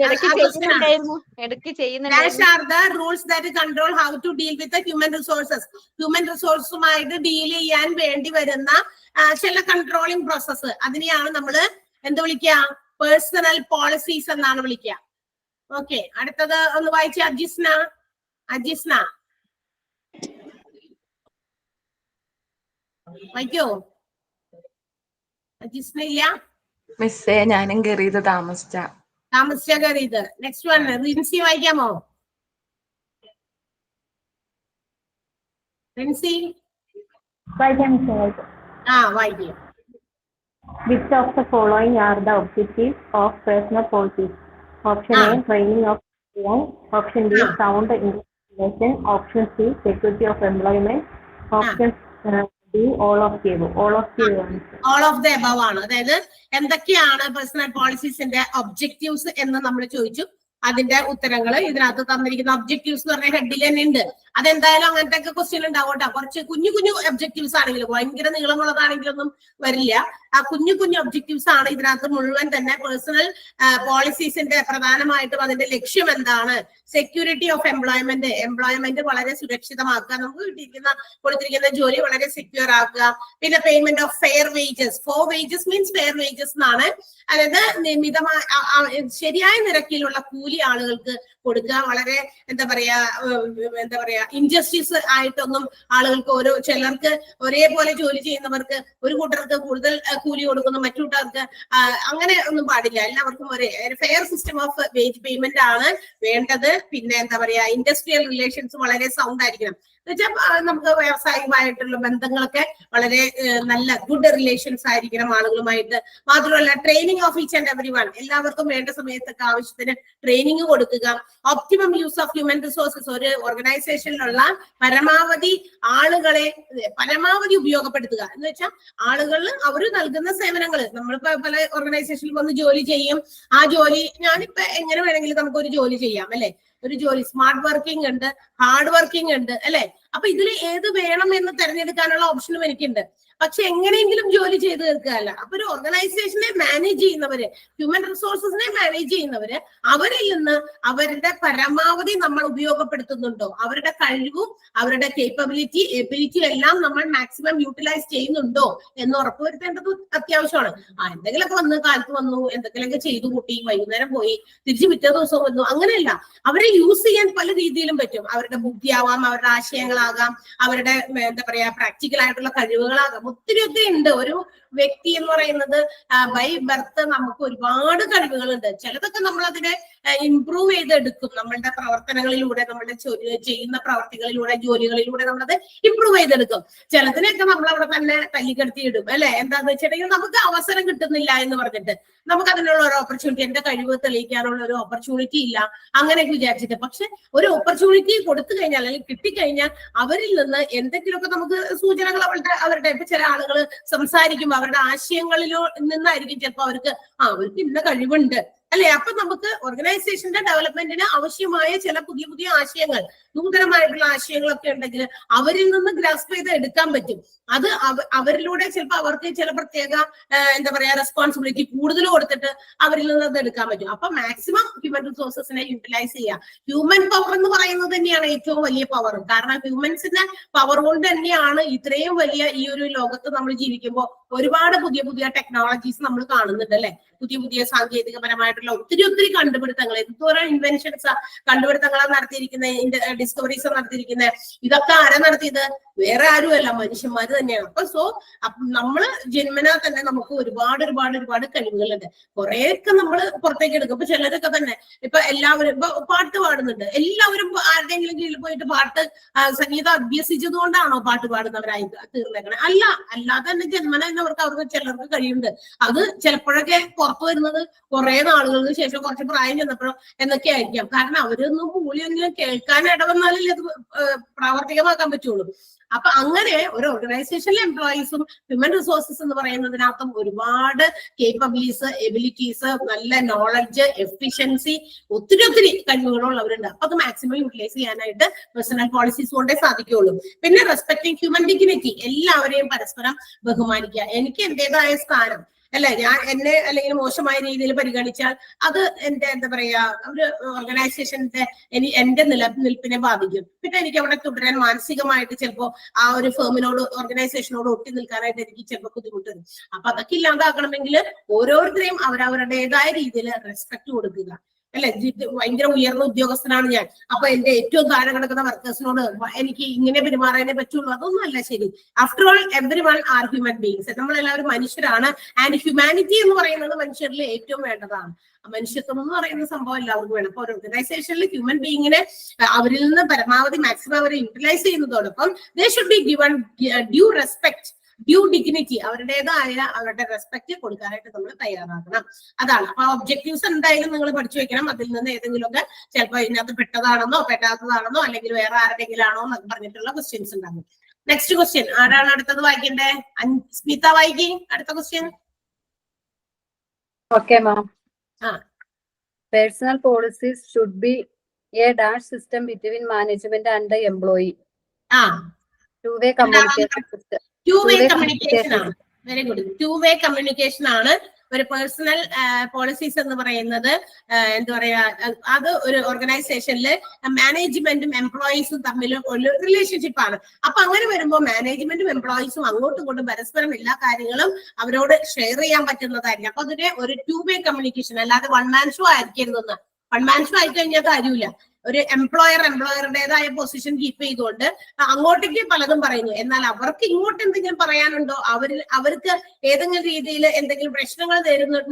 ഇടയ്ക്ക് ചെയ്യുന്നുണ്ടായിരുന്നു. Dash are the rules that control how to deal with the human resources. Human resourceുമായിട്ട് ഡീൽ ചെയ്യാൻ വേണ്ടി വരുന്ന ചില കൺട്രോളിംഗ് പ്രോസസ്സ്, അതിനെയാണ് നമ്മൾ എന്ത് വിളിക്കുക? പേഴ്സണൽ പോളിസീസ് എന്നാണ് വിളിക്കുക. ഓക്കെ, അടുത്തത് ഒന്ന് വായിച്ച അജിസ്ന വായിക്കോ? അജിസ്ന ഇല്ല മിസ്സേ, ഞാനും കയറിയത് താമസിച്ച കയറിയത്. നെക്സ്റ്റ് വൺ റിൻസി വായിക്കാമോ? റിൻസി വായിക്കാം. വായിക്കാം. Which of the following are the objectives of personal policies? Option A, training of young. Option B, sound information. Option C, security of employment. Option D, all of the above. All of the above ആണ്. അതായത് എന്തൊക്കെയാണ് personal പോളിസീസിന്റെ objectives എന്ന് നമ്മൾ ചോദിച്ചു. അതിന്റെ ഉത്തരങ്ങൾ ഇതിനകത്ത് തന്നിരിക്കുന്ന ഒബ്ജക്റ്റീവ്സ് എന്ന് പറഞ്ഞ ഹെഡിൽ തന്നെ ഉണ്ട്. അതെന്തായാലും അങ്ങനത്തെ ഒക്കെ ക്വസ്റ്റ്യൻ ഉണ്ടാവും കേട്ടോ. കുറച്ച് കുഞ്ഞു ഒബ്ജക്റ്റീവ്സ് ആണെങ്കിലും ഭയങ്കര നീളമുള്ളതാണെങ്കിലൊന്നും വരില്ല. ആ കുഞ്ഞു ഒബ്ജക്റ്റീവ്സ് ആണ് ഇതിനകത്ത് മുഴുവൻ തന്നെ. പേഴ്സണൽ പോളിസീസിന്റെ പ്രധാനമായിട്ടും അതിന്റെ ലക്ഷ്യം എന്താണ്? സെക്യൂരിറ്റി ഓഫ് എംപ്ലോയ്മെന്റ് വളരെ സുരക്ഷിതമാക്കുക, നമുക്ക് കൊടുത്തിരിക്കുന്ന ജോലി വളരെ സെക്യൂർ ആക്കുക. പിന്നെ payment of fair wages. Wages means fair wages എന്നാണ്. അതായത് നിയമിതമായ ശരിയായ നിരക്കിലുള്ള കൂലി ആളുകൾക്ക് കൊടുക്കുക. വളരെ എന്താ പറയാ ഇൻജസ്റ്റിസ് ആയിട്ടൊന്നും ആളുകൾക്ക് ചിലർക്ക് ഒരേപോലെ ജോലി ചെയ്യുന്നവർക്ക് ഒരു കൂട്ടർക്ക് കൂടുതൽ കൂലി കൊടുക്കുന്നു, മറ്റു കൂട്ടർക്ക് അങ്ങനെ ഒന്നും പാടില്ല. എല്ലാവർക്കും ഒരേ fair system of wage payment ആണ് വേണ്ടത്. പിന്നെ എന്താ പറയാ ഇൻഡസ്ട്രിയൽ റിലേഷൻസ് വളരെ സൗണ്ട് ആയിരിക്കണം. എന്നുവെച്ചാൽ നമുക്ക് വ്യാവസായികമായിട്ടുള്ള ബന്ധങ്ങളൊക്കെ വളരെ നല്ല ഗുഡ് റിലേഷൻസ് ആയിരിക്കണം ആളുകളുമായിട്ട്. മാത്രമല്ല training of each and every one, എല്ലാവർക്കും വേണ്ട സമയത്തൊക്കെ ആവശ്യത്തിന് ട്രെയിനിങ് കൊടുക്കുക. Optimum use of human resources, ഒരു ഓർഗനൈസേഷനിലുള്ള പരമാവധി ആളുകളെ പരമാവധി ഉപയോഗപ്പെടുത്തുക എന്ന് വെച്ചാൽ ആളുകൾ അവർ നൽകുന്ന സേവനങ്ങൾ. നമ്മളിപ്പോ പല ഓർഗനൈസേഷനിൽ വന്ന് ജോലി ചെയ്യും. ആ ജോലി ഞാനിപ്പോ എങ്ങനെ വേണമെങ്കിലും നമുക്കൊരു ജോലി ചെയ്യാം അല്ലെ? ഒരു ജോലി സ്മാർട്ട് വർക്കിംഗ് ഉണ്ട്, ഹാർഡ് വർക്കിംഗ് ഉണ്ട് അല്ലെ? അപ്പൊ ഇതിൽ ഏത് വേണം എന്ന് തെരഞ്ഞെടുക്കാനുള്ള ഓപ്ഷനും എനിക്കുണ്ട്. പക്ഷെ എങ്ങനെയെങ്കിലും ജോലി ചെയ്ത് തീർക്കുകയല്ല. അപ്പൊ ഒരു ഓർഗനൈസേഷനെ മാനേജ് ചെയ്യുന്നവര്, ഹ്യൂമൻ റിസോഴ്സസിനെ മാനേജ് ചെയ്യുന്നവര്, അവരിൽ നിന്ന് അവരുടെ പരമാവധി നമ്മൾ ഉപയോഗപ്പെടുത്തുന്നുണ്ടോ? അവരുടെ കഴിവും അവരുടെ എബിലിറ്റിയും എല്ലാം നമ്മൾ മാക്സിമം യൂട്ടിലൈസ് ചെയ്യുന്നുണ്ടോ എന്ന് ഉറപ്പുവരുത്തേണ്ടത് അത്യാവശ്യമാണ്. എന്തെങ്കിലുമൊക്കെ കാലത്ത് വന്നു, എന്തെങ്കിലുമൊക്കെ ചെയ്തു കൂട്ടി, വൈകുന്നേരം പോയി, തിരിച്ചു പിറ്റേ ദിവസം വന്നു, അങ്ങനെയല്ല. അവരെ യൂസ് ചെയ്യാൻ പല രീതിയിലും പറ്റും. അവരുടെ ബുദ്ധിയാവാം, അവരുടെ ആശയങ്ങളാകാം, അവരുടെ എന്താ പറയാ പ്രാക്ടിക്കൽ ആയിട്ടുള്ള കഴിവുകളാകാം. ഒത്തിരി ഉണ്ട്. ഒരു വ്യക്തി എന്ന് പറയുന്നത് ബൈ ബർത്ത് നമുക്ക് ഒരുപാട് കഴിവുകളുണ്ട്. ചിലതൊക്കെ നമ്മൾ അതിനെ ഇംപ്രൂവ് ചെയ്തെടുക്കും. നമ്മളുടെ പ്രവർത്തനങ്ങളിലൂടെ, നമ്മളുടെ ചെയ്യുന്ന പ്രവർത്തികളിലൂടെ, ജോലികളിലൂടെ നമ്മളത് ഇംപ്രൂവ് ചെയ്തെടുക്കും. ചിലതിനൊക്കെ നമ്മൾ അവിടെ തന്നെ തല്ലിക്കെടുത്തിയിടും അല്ലെ? എന്താന്ന് വെച്ചിട്ടുണ്ടെങ്കിൽ നമുക്ക് അവസരം കിട്ടുന്നില്ല എന്ന് പറഞ്ഞിട്ട് നമുക്ക് അതിനുള്ള ഒരു ഓപ്പർച്യൂണിറ്റി, എന്റെ കഴിവ് തെളിയിക്കാനുള്ള ഒരു ഓപ്പർച്യൂണിറ്റി ഇല്ല അങ്ങനെയൊക്കെ വിചാരിച്ചിട്ട്. പക്ഷെ ഒരു ഓപ്പർച്യൂണിറ്റി കൊടുത്തു കഴിഞ്ഞാൽ അല്ലെങ്കിൽ കിട്ടിക്കഴിഞ്ഞാൽ അവരിൽ നിന്ന് എന്തെങ്കിലുമൊക്കെ നമുക്ക് സൂചനകൾ അവരുടെ ഇപ്പൊ ചില ആളുകൾ സംസാരിക്കുമ്പോൾ അവരുടെ ആശയങ്ങളിലോ നിന്നായിരിക്കും ചിലപ്പോൾ അവർക്ക് ഇന്ന കഴിവുണ്ട് അല്ലെ? അപ്പൊ നമുക്ക് ഓർഗനൈസേഷന്റെ ഡെവലപ്മെന്റിന് ആവശ്യമായ ചില പുതിയ ആശയങ്ങൾ, നൂതനമായിട്ടുള്ള ആശയങ്ങളൊക്കെ ഉണ്ടെങ്കിൽ അവരിൽ നിന്ന് ഗ്രാസ്പ് ചെയ്ത് എടുക്കാൻ പറ്റും. അത് അവരിലൂടെ ചിലപ്പോൾ അവർക്ക് ചില പ്രത്യേക എന്താ പറയാ റെസ്പോൺസിബിലിറ്റി കൂടുതൽ കൊടുത്തിട്ട് അവരിൽ നിന്ന് അത് എടുക്കാൻ പറ്റും. അപ്പൊ മാക്സിമം ഹ്യൂമൻ റിസോഴ്സസിനെ യൂട്ടിലൈസ് ചെയ്യുക. ഹ്യൂമൻ പവർ എന്ന് പറയുന്നത് തന്നെയാണ് ഏറ്റവും വലിയ പവർ. കാരണം ഹ്യൂമൻസിന്റെ പവർ കൊണ്ട് തന്നെയാണ് ഇത്രയും വലിയ ഈ ഒരു ലോകത്ത് നമ്മൾ ജീവിക്കുമ്പോൾ ഒരുപാട് പുതിയ ടെക്നോളജീസ് നമ്മൾ കാണുന്നുണ്ട് അല്ലെ? പുതിയ സാങ്കേതികപരമായിട്ടുള്ള ഒത്തിരി കണ്ടുപിടുത്തങ്ങൾ, എന്തോരം ഇൻവെൻഷൻസ് കണ്ടുപിടുത്തങ്ങളാണ് നടത്തിയിരിക്കുന്നത്, ഡിസ്കവറീസ് നടത്തിയിരിക്കുന്നത്. ഇതൊക്കെ ആരാ നടത്തിയത്? വേറെ ആരുമല്ല, മനുഷ്യന്മാര് തന്നെയാണ്. അപ്പൊ നമ്മള് ജന്മനാ തന്നെ നമുക്ക് ഒരുപാട് കഴിവുകളുണ്ട്. കുറെയൊക്കെ നമ്മൾ പുറത്തേക്ക് എടുക്കും. ഇപ്പൊ ചിലരൊക്കെ തന്നെ ഇപ്പൊ എല്ലാവരും ഇപ്പൊ പാട്ട് പാടുന്നുണ്ട്. എല്ലാവരും ആരുടെയെങ്കിലും കീഴിൽ പോയിട്ട് സംഗീതം അഭ്യസിച്ചത് കൊണ്ടാണോ പാട്ട് പാടുന്നവരായി തീർന്നേക്കണേ? അല്ലാതെ തന്നെ ജന്മന അവർക്ക് ചിലർക്ക് കഴിയുന്നുണ്ട്. അത് ചിലപ്പോഴൊക്കെ പുറത്തു വരുന്നത് കുറെ നാളുകൾക്ക് ശേഷം, കുറച്ച് പ്രായം ചെന്നപ്പോഴോ എന്നൊക്കെ ആയിരിക്കാം. കാരണം അവരൊന്നും മൂല്യമെങ്കിലും കേൾക്കാൻ ഇടവന്നാലല്ലേ അത് പ്രാവർത്തികമാക്കാൻ പറ്റുള്ളൂ. അപ്പൊ അങ്ങനെ ഒരു ഓർഗനൈസേഷനിലെ എംപ്ലോയീസും ഹ്യൂമൻ റിസോഴ്സസ് എന്ന് പറയുന്നതിനകത്തും ഒരുപാട് കേപ്പബിലിറ്റീസ്, എബിലിറ്റീസ്, നല്ല നോളജ്, എഫിഷ്യൻസി, ഒത്തിരി കഴിവുകളുള്ളവരുണ്ട്. അപ്പൊ അത് മാക്സിമം യൂട്ടിലൈസ് ചെയ്യാനായിട്ട് പേഴ്സണൽ പോളിസീസ് കൊണ്ടേ സാധിക്കുകയുള്ളൂ. പിന്നെ റെസ്പെക്ടിങ് ഹ്യൂമൻ ഡിഗ്നിറ്റി, എല്ലാവരെയും പരസ്പരം ബഹുമാനിക്കുക. എനിക്ക് എന്റേതായ സ്ഥാനം, അല്ലെ, ഞാൻ എന്നെ അല്ലെങ്കിൽ മോശമായ രീതിയിൽ പരിഗണിച്ചാൽ അത് എന്റെ എന്താ പറയാ ഒരു ഓർഗനൈസേഷന്റെ എന്റെ നിലനിൽപ്പിനെ ബാധിക്കും. പിന്നെ എനിക്ക് അവിടെ തുടരാൻ മാനസികമായിട്ട് ചിലപ്പോ ആ ഒരു ഫേമിനോട് ഓർഗനൈസേഷനോട് ഒട്ടി നിൽക്കാനായിട്ട് എനിക്ക് ചിലപ്പോൾ ബുദ്ധിമുട്ട് വരും. അപ്പൊ അതൊക്കെ ഇല്ലാതാക്കണമെങ്കിൽ ഓരോരുത്തരെയും അവരവരുടേതായ രീതിയിൽ റെസ്പെക്ട് കൊടുക്കുക. അല്ലെ, ഭയങ്കര ഉയർന്ന ഉദ്യോഗസ്ഥനാണ് ഞാൻ, അപ്പൊ എന്റെ ഏറ്റവും താഴെ കിടക്കുന്ന വർക്കേഴ്സിനോട് എനിക്ക് ഇങ്ങനെ പെരുമാറാനേ പറ്റുള്ളൂ, അതൊന്നും അല്ല ശരി. After all everyone are human beings, നമ്മളെല്ലാവരും മനുഷ്യരാണ്. ആൻഡ് ഹ്യൂമാനിറ്റി എന്ന് പറയുന്നത് മനുഷ്യരിൽ ഏറ്റവും വേണ്ടതാണ്. മനുഷ്യത്വം എന്ന് പറയുന്ന സംഭവം എല്ലാവർക്കും വേണം. അപ്പൊ ഒരു ഓർഗനൈസേഷനിൽ ഹ്യൂമൻ ബീങ്ങിനെ അവരിൽ നിന്ന് പരമാവധി മാക്സിമം അവരെ യൂട്ടിലൈസ് ചെയ്യുന്നതോടൊപ്പം they should be given due respect, due dignity, അവരുടെ റെസ്പെക്ട് കൊടുക്കാനായിട്ട് നമ്മൾ തയ്യാറാകണം. അതാണ്. അപ്പൊ ഒബ്ജക്റ്റീവ്സ് എന്തായാലും നിങ്ങൾ പഠിച്ചു വെക്കണം. അതിൽ നിന്ന് ഏതെങ്കിലുമൊക്കെ ചിലപ്പോൾ ഇതിനകത്ത് പെട്ടതാണെന്നോ പെട്ടാത്തതാണെന്നോ അല്ലെങ്കിൽ വേറെ ആരുടെങ്കിലും ആണോ എന്നൊക്കെ പറഞ്ഞിട്ടുള്ള ക്വസ്റ്റ്യൻസ് ഉണ്ടാകും. നെക്സ്റ്റ് ക്വസ്റ്റ്യൻ ആരാണ് അടുത്തത് വായിക്കണ്ടേ? സ്മിത വായിക്കി അടുത്ത question. Okay, ma'am. Personal policies should be a dash system between management and the employee. Two-way communication system. Two-way communication ആണ്. Very good. Two-way communication ആണ് ഒരു പേഴ്സണൽ പോളിസീസ് എന്ന് പറയുന്നത്. എന്താ പറയാ, അത് ഒരു ഓർഗനൈസേഷനിൽ മാനേജ്മെന്റും എംപ്ലോയീസും തമ്മിൽ ഒരു റിലേഷൻഷിപ്പ് ആണ്. അപ്പൊ അങ്ങനെ വരുമ്പോൾ മാനേജ്മെന്റും എംപ്ലോയീസും അങ്ങോട്ടും ഇങ്ങോട്ടും പരസ്പരം എല്ലാ കാര്യങ്ങളും അവരോട് ഷെയർ ചെയ്യാൻ പറ്റുന്നതായിരിക്കും. അപ്പൊ അതിന് ഒരു ടു-വേ കമ്മ്യൂണിക്കേഷൻ, അല്ലാതെ വൺ മാൻ ഷോ ആയിരിക്കരുതെന്ന്. വൺ മാൻ ഷോ ആയി കഴിഞ്ഞാൽ കാര്യമില്ല. ഒരു എംപ്ലോയറുടേതായ പൊസിഷൻ കീപ്പ് ചെയ്തുകൊണ്ട് അങ്ങോട്ടേക്ക് പലതും പറയുന്നു, എന്നാൽ അവർക്ക് ഇങ്ങോട്ട് എന്തെങ്കിലും പറയാനുണ്ടോ, അവർക്ക് ഏതെങ്കിലും രീതിയിൽ എന്തെങ്കിലും പ്രശ്നങ്ങൾ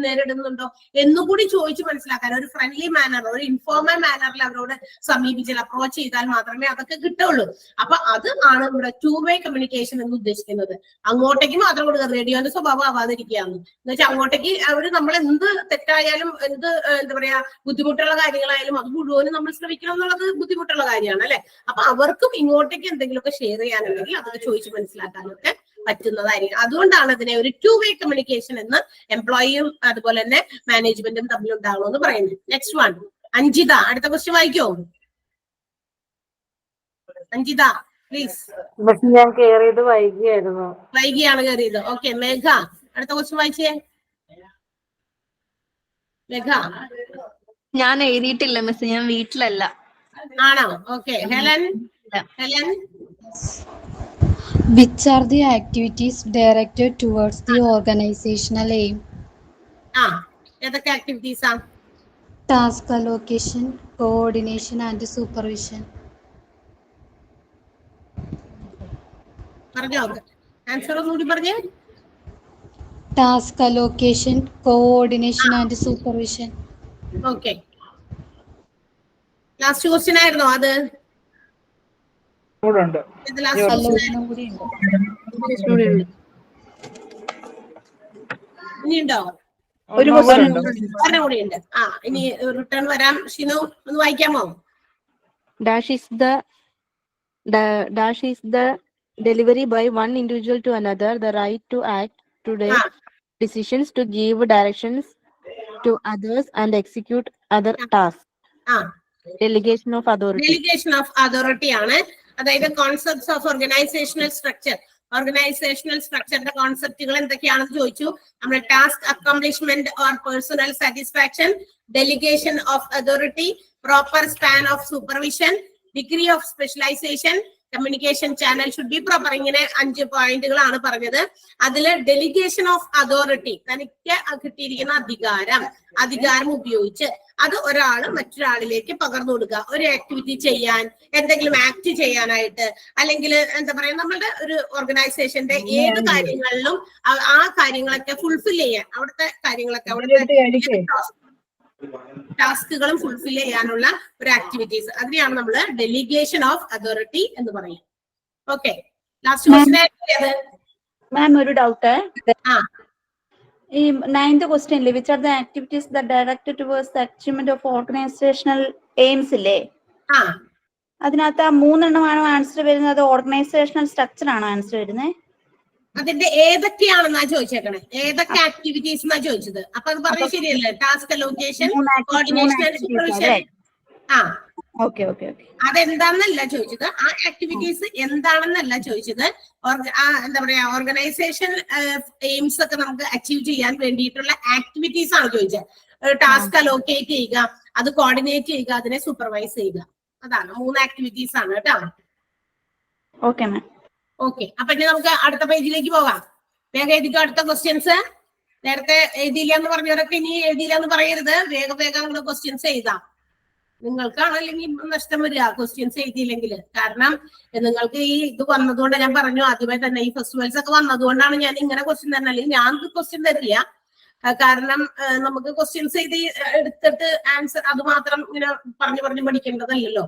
നേരിടുന്നുണ്ടോ എന്നുകൂടി ചോദിച്ചു മനസ്സിലാക്കാൻ ഒരു ഫ്രണ്ട്ലി മാനർ, ഒരു ഇൻഫോർമൽ മാനറിൽ അവരോട് സമീപിച്ചാൽ, അപ്രോച്ച് ചെയ്താൽ മാത്രമേ അതൊക്കെ കിട്ടുള്ളൂ. അപ്പൊ അത് ആണ് ഇവിടെ ടു-വേ കമ്മ്യൂണിക്കേഷൻ എന്ന് ഉദ്ദേശിക്കുന്നത്. അങ്ങോട്ടേക്ക് മാത്രം കൊടുക്കുക, റേഡിയോന്റെ സ്വഭാവം ആവാതിരിക്കുകയാണ്. എന്ന് വെച്ചാൽ അങ്ങോട്ടേക്ക് അവർ നമ്മൾ എന്ത് തെറ്റായാലും എന്ത് എന്താ പറയാ ബുദ്ധിമുട്ടുള്ള കാര്യങ്ങളായാലും അത് മുഴുവനും നമ്മൾ ശ്രമിക്കണം എന്നുള്ളത് ബുദ്ധിമുട്ടുള്ള കാര്യമാണ് അല്ലെ. അപ്പൊ അവർക്കും ഇങ്ങോട്ടേക്ക് എന്തെങ്കിലുമൊക്കെ ഷെയർ ചെയ്യാനുണ്ടെങ്കിൽ അതൊക്കെ ചോദിച്ച് മനസ്സിലാക്കാനൊക്കെ പറ്റുന്നതായിരിക്കും. അതുകൊണ്ടാണ് ഇതിനെ ഒരു ടു-വേ കമ്മ്യൂണിക്കേഷൻ എന്ന് എംപ്ലോയിയും അതുപോലെ തന്നെ മാനേജ്മെന്റും തമ്മിൽ ഉണ്ടാകണമെന്ന് പറയുന്നത്. നെക്സ്റ്റ് വൺ അഞ്ജിത, അടുത്ത ക്വസ്റ്റ്യൻ വായിക്കോ അഞ്ജിത പ്ലീസ്. ഞാൻ കയറിയത് വൈകിയായിരുന്നു. വൈകിയാണ് കയറിയത്. ഓക്കെ, മേഘ അടുത്ത ക്വസ്റ്റ്യൻ വായിച്ചേ. മേഘ. ഞാൻ എഴുതിയിട്ടില്ല മിസ്, ഞാൻ വീട്ടിലല്ല. ആണോ? Okay, Helen. Helen. Which are the activities directed towards the organizational aim? ഏതൊക്കെ ആക്ടിവിറ്റീസ് ആ? Task allocation, coordination and supervision. പറഞ്ഞോ, ആൻസർ ഒന്നുകൂടി പറഞ്ഞേ. Task allocation, coordination and supervision. Okay, last question ആയിരുന്നോ അത്? ഇനിയുണ്ടോ? ഒരു കൂടി ഉണ്ട്. ഇനി റിട്ടേൺ വരാം. ഷിനു ഒന്ന് വായിക്കാമോ? Dash is the delivery by one individual to another, the right to act, to take decisions, to give directions to others and execute other tasks. Delegation of authority. Delegation of authority ആണ്. അതായത് concepts of organisational structure. Organisational സ്ട്രക്ചറിന്റെ കോൺസെപ്റ്റുകൾ എന്തൊക്കെയാണെന്ന് ചോദിച്ചു. നമ്മുടെ task accomplishment or personal satisfaction, delegation of authority, proper span of supervision, degree of specialisation, communication channel should be proper. ഇങ്ങനെ 5 പോയിന്റുകളാണ് പറഞ്ഞത്. അതില് ഡെലിഗേഷൻ ഓഫ് അതോറിറ്റി, തനിക്ക് കിട്ടിയിരിക്കുന്ന അധികാരം ഉപയോഗിച്ച് അത് ഒരാൾ മറ്റൊരാളിലേക്ക് പകർന്നു കൊടുക്കുക. ഒരു ആക്ടിവിറ്റി ചെയ്യാൻ, എന്തെങ്കിലും ആക്ട് ചെയ്യാനായിട്ട്, അല്ലെങ്കിൽ എന്താ പറയാ നമ്മളുടെ ഒരു ഓർഗനൈസേഷന്റെ ഏത് കാര്യങ്ങളിലും ആ കാര്യങ്ങളൊക്കെ ഫുൾഫിൽ ചെയ്യാൻ, അവിടുത്തെ കാര്യങ്ങളൊക്കെ അവിടുത്തെ ടാസ്കുകളും ഫുൾഫിൽ ചെയ്യാനുള്ള ഒരു ആക്ടിവിറ്റീസ്, അതിനെയാണ് നമ്മൾ ഡെലിഗേഷൻ ഓഫ് അതോറിറ്റി എന്ന് പറയും. Okay, last question. മാം ഒരു ഡൗട്ട്. ഈ 9th ക്വസ്റ്റ്യനിൽ which are the activities that directed towards the achievement of organisational aims ഇല്ലേ, അതിനകത്ത് 3 എണ്ണമാണ് ആൻസർ വരുന്നത്. ഓർഗനൈസേഷണൽ സ്ട്രക്ചർ ആണോ ആൻസർ വരുന്നത്? അതിന്റെ ഏതൊക്കെയാണെന്നാ ചോദിച്ചേക്കണേ, ഏതൊക്കെ ആക്ടിവിറ്റീസ് എന്നാ ചോദിച്ചത്. അപ്പൊ അത് പറഞ്ഞത് ശരിയല്ലേ? Task allocation, coordination, supervision. Okay okay okay. അതെന്താന്നല്ല ചോദിച്ചത്, ആ ആക്ടിവിറ്റീസ് എന്താണെന്നല്ല ചോദിച്ചത്. എന്താ പറയാ, ഓർഗനൈസേഷൻ എയിംസ് ഒക്കെ നമുക്ക് അച്ചീവ് ചെയ്യാൻ വേണ്ടിയിട്ടുള്ള ആക്ടിവിറ്റീസ് ആണ് ചോദിച്ചത്. ടാസ്ക് അലോക്കേറ്റ് ചെയ്യുക, അത് കോർഡിനേറ്റ് ചെയ്യുക, അതിനെ സൂപ്പർവൈസ് ചെയ്യുക. അതാണ് 3 ആക്ടിവിറ്റീസ് ആണ് കേട്ടോ. Okay ma'am. ഓക്കെ, അപ്പൊ ഇനി നമുക്ക് അടുത്ത പേജിലേക്ക് പോകാം. വേഗം എഴുതിക്കോ അടുത്ത ക്വസ്റ്റ്യൻസ്. നേരത്തെ എഴുതിയില്ല എന്ന് പറഞ്ഞവരൊക്കെ ഇനി എഴുതിയില്ല എന്ന് പറയരുത്. വേഗം വേഗം ക്വസ്റ്റ്യൻസ് എഴുതാം. നിങ്ങൾക്കാണ് അല്ലെങ്കിൽ നഷ്ടം വരിക ക്വസ്റ്റ്യൻസ് എഴുതിയില്ലെങ്കിൽ. കാരണം നിങ്ങൾക്ക് ഈ ഇത് വന്നതുകൊണ്ട് ഞാൻ പറഞ്ഞു ആദ്യമേ തന്നെ, ഈ ഫെസ്റ്റിവൽസ് ഒക്കെ വന്നതുകൊണ്ടാണ് ഞാൻ ഇങ്ങനെ ക്വസ്റ്റ്യൻ തന്നെ. അല്ലെങ്കിൽ ഞാൻ ക്വസ്റ്റ്യൻ തരില്ല. കാരണം നമുക്ക് ക്വസ്റ്റ്യൻസ് എഴുതി എടുത്തിട്ട് ആൻസർ അത് മാത്രം ഇങ്ങനെ പറഞ്ഞു പഠിക്കേണ്ടതല്ലല്ലോ.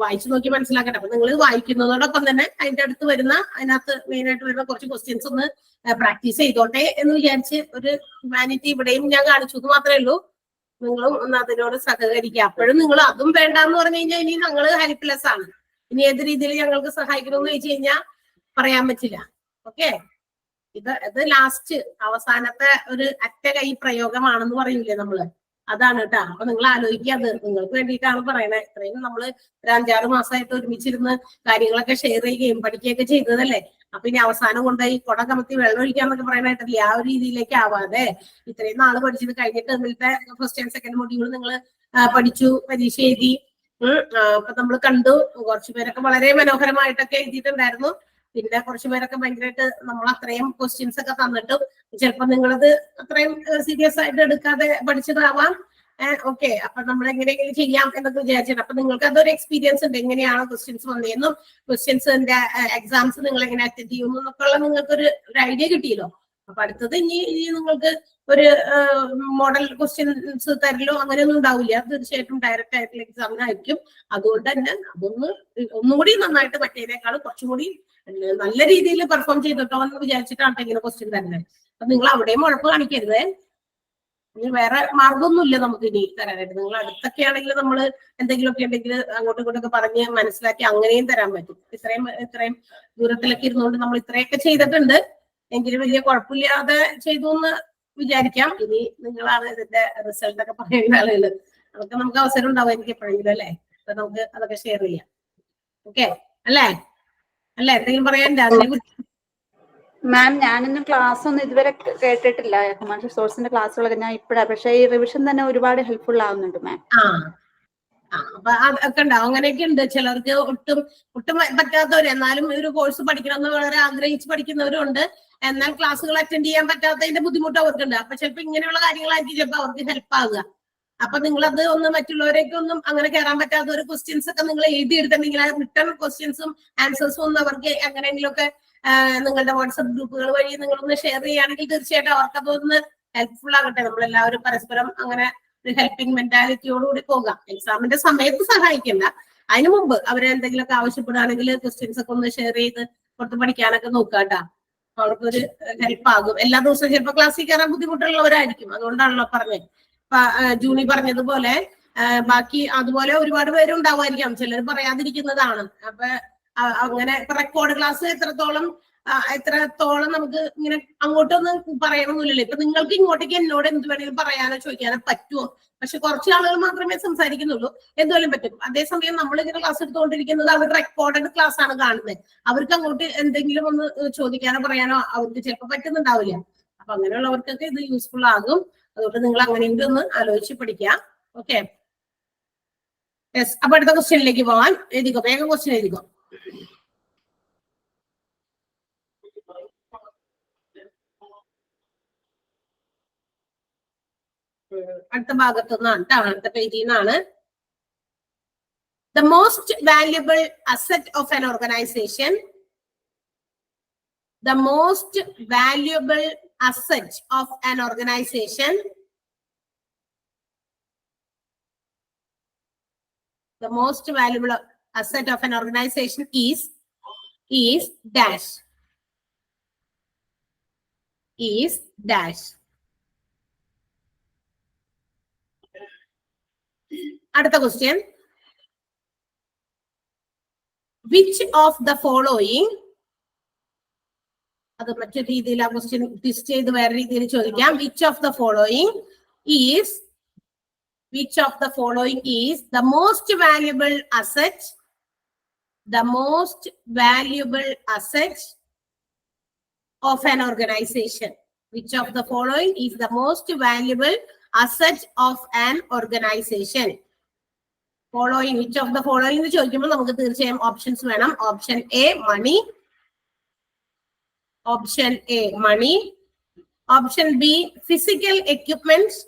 വായിച്ചു നോക്കി മനസ്സിലാക്കട്ടെ. അപ്പൊ നിങ്ങൾ വായിക്കുന്നതോടൊപ്പം തന്നെ അതിന്റെ അടുത്ത് വരുന്ന, അതിനകത്ത് മെയിൻ ആയിട്ട് വരുന്ന കുറച്ച് ക്വസ്റ്റ്യൻസ് ഒന്ന് പ്രാക്ടീസ് ചെയ്തോട്ടെ എന്ന് വിചാരിച്ച് ഒരു ഹ്യൂമാനിറ്റി ഇവിടെയും ഞാൻ കാണിച്ചു എന്ന് മാത്രമേ ഉള്ളൂ. നിങ്ങളും ഒന്ന് അതിനോട് സഹകരിക്കുക. അപ്പോഴും നിങ്ങൾ അതും വേണ്ടാന്ന് പറഞ്ഞു കഴിഞ്ഞാൽ ഇനി ഞങ്ങൾ ഹെൽപ്ലെസ് ആണ്. ഇനി ഏത് രീതിയിൽ ഞങ്ങൾക്ക് സഹായിക്കണമെന്ന് ചോദിച്ചു കഴിഞ്ഞാൽ പറയാൻ പറ്റില്ല. ഓക്കെ, ഇത് ലാസ്റ്റ് അവസാനത്തെ ഒരു അറ്റ കൈ പ്രയോഗമാണെന്ന് പറയൂലേ നമ്മള്, അതാണ് കേട്ടോ. അപ്പൊ നിങ്ങൾ ആലോചിക്കുക, അത് നിങ്ങൾക്ക് വേണ്ടിയിട്ടാണ് പറയണേ. ഇത്രയും നമ്മള് ഒരു 5-6 മാസമായിട്ട് ഒരുമിച്ചിരുന്ന് കാര്യങ്ങളൊക്കെ ഷെയർ ചെയ്യുകയും പഠിക്കുകയൊക്കെ ചെയ്തതല്ലേ. അപ്പൊ ഇനി അവസാനം കൊണ്ടുപോയി കുട കമത്തി വെള്ളം ഒഴിക്കാന്നൊക്കെ പറയാനായിട്ടില്ല. ആ ഒരു രീതിയിലേക്ക് ആവാതെ ഇത്രയും നാള് പഠിച്ചത് കഴിഞ്ഞിട്ട് ടേമിലത്തെ ഫസ്റ്റ് ആൻഡ് സെക്കൻഡ് മൊഡ്യൂൾ നിങ്ങൾ പഠിച്ചു, പരീക്ഷ എഴുതി. അപ്പൊ നമ്മൾ കണ്ടു, കുറച്ചുപേരൊക്കെ വളരെ മനോഹരമായിട്ടൊക്കെ എഴുതിയിട്ടുണ്ടായിരുന്നു. പിന്നെ കുറച്ചുപേരൊക്കെ ഭയങ്കരമായിട്ട് നമ്മൾ അത്രയും ക്വസ്റ്റ്യൻസ് ഒക്കെ തന്നിട്ടും ചിലപ്പോൾ നിങ്ങളത് അത്രയും സീരിയസ് ആയിട്ട് എടുക്കാതെ പഠിച്ചതാവാം. ഓക്കെ, അപ്പൊ നമ്മൾ എങ്ങനെയെങ്കിലും ചെയ്യാം എന്നൊക്കെ വിചാരിച്ചിട്ട്. അപ്പൊ നിങ്ങൾക്ക് അതൊരു എക്സ്പീരിയൻസ് ഉണ്ട്, എങ്ങനെയാണ് ക്വസ്റ്റ്യൻസ് വന്നതെന്നും ക്വസ്റ്റ്യൻസിന്റെ എക്സാംസ് നിങ്ങൾ എങ്ങനെ അറ്റൻഡ് ചെയ്യുന്നു എന്നൊക്കെയുള്ള നിങ്ങൾക്കൊരു ഐഡിയ കിട്ടിയല്ലോ. അപ്പൊ അടുത്തത് ഇനി നിങ്ങൾക്ക് ഒരു മോഡൽ ക്വസ്റ്റ്യൻസ് തരലോ അങ്ങനെയൊന്നും ഉണ്ടാവില്ല. തീർച്ചയായിട്ടും ഡയറക്റ്റ് ആയിട്ടുള്ള എക്സാമിനായിരിക്കും. അതുകൊണ്ട് തന്നെ ഒന്നുകൂടി നന്നായിട്ട് മറ്റേതിനേക്കാളും കുറച്ചും കൂടി നല്ല രീതിയിൽ പെർഫോം ചെയ്തിട്ടോ എന്ന് വിചാരിച്ചിട്ടാണ് ഇങ്ങനെ ക്വസ്റ്റ്യൻ തരുന്നത്. അപ്പൊ നിങ്ങൾ അവിടെയും ഉഴപ്പ് കാണിക്കരുത്. ഇനി വേറെ മാർഗമൊന്നുമില്ല നമുക്ക് ഇനി തരാനായിട്ട്. നിങ്ങൾ അടുത്തൊക്കെ ആണെങ്കിൽ നമ്മൾ എന്തെങ്കിലുമൊക്കെ ഉണ്ടെങ്കിൽ അങ്ങോട്ടും ഇങ്ങോട്ടൊക്കെ പറഞ്ഞ് മനസ്സിലാക്കി അങ്ങനെയും തരാൻ പറ്റും. ഇത്രയും ദൂരത്തിലൊക്കെ ഇരുന്നുകൊണ്ട് നമ്മൾ ഇത്രയൊക്കെ ചെയ്തിട്ടുണ്ട്. എങ്കിലും വലിയ കുഴപ്പമില്ലാതെ ചെയ്തു എന്ന് വിചാരിക്കാം. ഇനി നിങ്ങളാണ് ഇതിന്റെ റിസൾട്ട് ഒക്കെ പറയുന്ന ആളുകൾ. അതൊക്കെ നമുക്ക് അവസരം ഉണ്ടാവും എനിക്ക് എപ്പോഴെങ്കിലും അല്ലേ. അപ്പൊ നമുക്ക് അതൊക്കെ ഷെയർ ചെയ്യാം. ഓക്കെ അല്ലേ? എന്തെങ്കിലും പറയാനുണ്ടോ അതിനെ കുറിച്ച്? മാം, ഞാനൊന്നും ക്ലാസ് ഒന്നും ഇതുവരെ കേട്ടിട്ടില്ല. ഹ്യൂമൻ റിസോഴ്സിന്റെ ക്ലാസ്സുകളൊക്കെ ഞാൻ ഇപ്പോഴാണ്. പക്ഷേ ഈ റിവിഷൻ തന്നെ ഒരുപാട് ഹെൽപ്ഫുൾ ആവുന്നുണ്ട് മാം. അപ്പൊ അതൊക്കെ ഉണ്ടാവും. അങ്ങനെയൊക്കെ ഉണ്ട്. ചിലർക്ക് ഒട്ടും പറ്റാത്തവര്, എന്നാലും ഒരു കോഴ്സ് പഠിക്കണമെന്ന് വളരെ ആഗ്രഹിച്ച് പഠിക്കുന്നവരും ഉണ്ട്. എന്നാൽ ക്ലാസ്സുകൾ അറ്റൻഡ് ചെയ്യാൻ പറ്റാത്തതിന്റെ ബുദ്ധിമുട്ട് അവർക്കുണ്ട്. അപ്പൊ ചിലപ്പോൾ ഇങ്ങനെയുള്ള കാര്യങ്ങളായിരിക്കും ചിലപ്പോൾ അവർക്ക് ഹെൽപ്പ് ആവുക. അപ്പൊ നിങ്ങളത് ഒന്ന് മറ്റുള്ളവരേക്ക് ഒന്നും അങ്ങനെ കയറാൻ പറ്റാത്ത ഒരു ക്വസ്റ്റ്യൻസ് ഒക്കെ നിങ്ങൾ എഴുതിയെടുത്തിട്ടുണ്ടെങ്കിൽ ആ റിട്ടേൺ ക്വസ്റ്റ്യൻസും ആൻസേഴ്സും ഒന്നും അവർക്ക് എങ്ങനെയെങ്കിലുമൊക്കെ നിങ്ങളുടെ വാട്സപ്പ് ഗ്രൂപ്പുകൾ വഴി നിങ്ങളൊന്ന് ഷെയർ ചെയ്യുകയാണെങ്കിൽ തീർച്ചയായിട്ടും അവർക്കതൊന്ന് ഹെൽപ്ഫുൾ ആകട്ടെ. നമ്മളെല്ലാവരും പരസ്പരം അങ്ങനെ ഒരു ഹെൽപ്പിംഗ് മെന്റാലിറ്റിയോടുകൂടി പോകാം. എക്സാമിന്റെ സമയത്ത് സഹായിക്കണ്ട, അതിനു മുമ്പ് അവരെന്തെങ്കിലുമൊക്കെ ആവശ്യപ്പെടുകയാണെങ്കിൽ ക്വസ്റ്റ്യൻസ് ഒക്കെ ഒന്ന് ഷെയർ ചെയ്ത് പുറത്ത് പഠിക്കാനൊക്കെ നോക്കാട്ടാ. അവർക്കൊരു ഹെൽപ്പ് ആകും. എല്ലാ ദിവസവും ചിലപ്പോൾ ക്ലാസ്സിൽ കയറാൻ ബുദ്ധിമുട്ടുള്ളവരായിരിക്കും. അതുകൊണ്ടാണല്ലോ പറഞ്ഞത്. ജൂണി പറഞ്ഞതുപോലെ ബാക്കി അതുപോലെ ഒരുപാട് പേരുണ്ടാവുമായിരിക്കാം. ചിലർ പറയാതിരിക്കുന്നതാണ്. അപ്പൊ അങ്ങനെ റെക്കോർഡ് ക്ലാസ് എത്രത്തോളം നമുക്ക് ഇങ്ങനെ അങ്ങോട്ടൊന്നും പറയണമെന്നില്ലല്ലോ. ഇപ്പൊ നിങ്ങൾക്ക് ഇങ്ങോട്ടേക്ക് എന്നോട് എന്ത് വേണമെങ്കിലും പറയാനോ ചോദിക്കാനോ പറ്റുമോ? പക്ഷെ കുറച്ച് ആളുകൾ മാത്രമേ സംസാരിക്കുന്നുള്ളൂ. എന്തുപോലും പറ്റും. അതേസമയം നമ്മൾ ഇങ്ങനെ ക്ലാസ് എടുത്തുകൊണ്ടിരിക്കുന്നത് അവർ റെക്കോർഡഡ് ക്ലാസ് ആണ് കാണുന്നത്. അവർക്ക് അങ്ങോട്ട് എന്തെങ്കിലും ഒന്ന് ചോദിക്കാനോ പറയാനോ അവർക്ക് ചിലപ്പോൾ പറ്റുന്നുണ്ടാവില്ല. അപ്പൊ അങ്ങനെയുള്ളവർക്കൊക്കെ ഇത് യൂസ്ഫുൾ ആകും. അതുകൊണ്ട് നിങ്ങൾ അങ്ങനെയെങ്കിലും ഒന്ന് ആലോചിച്ച് പഠിക്കാം. Okay, yes. അപ്പൊ അടുത്ത ക്വസ്റ്റ്യനിലേക്ക് പോവാൻ എഴുതിക്കോ, വേഗം ക്വസ്റ്റ്യൻ എഴുതിക്കോ. അടുത്ത ഭാഗത്തു നിന്നാണ്, അടുത്ത പേജിൽ നിന്നാണ്. The most valuable asset of an organization. The most valuable asset of an organization. The most valuable asset of an organization is dash. Is dash. അടുത്ത question. Which of the following, അത് മറ്റു രീതിയിൽ ആ ക്വസ്റ്റ്യൻ ട്വിസ്റ്റ് ചെയ്ത് വേറെ രീതിയിൽ ചോദിക്കാം. Which of the following is which of the following is the most valuable asset? The most valuable asset of an organization. Which of the following is the most valuable asset of an organization? Following, which of the following എന്ന് ചോദിക്കുമ്പോൾ നമുക്ക് തീർച്ചയായും options വേണം. Option A money, option A money, option B physical equipment,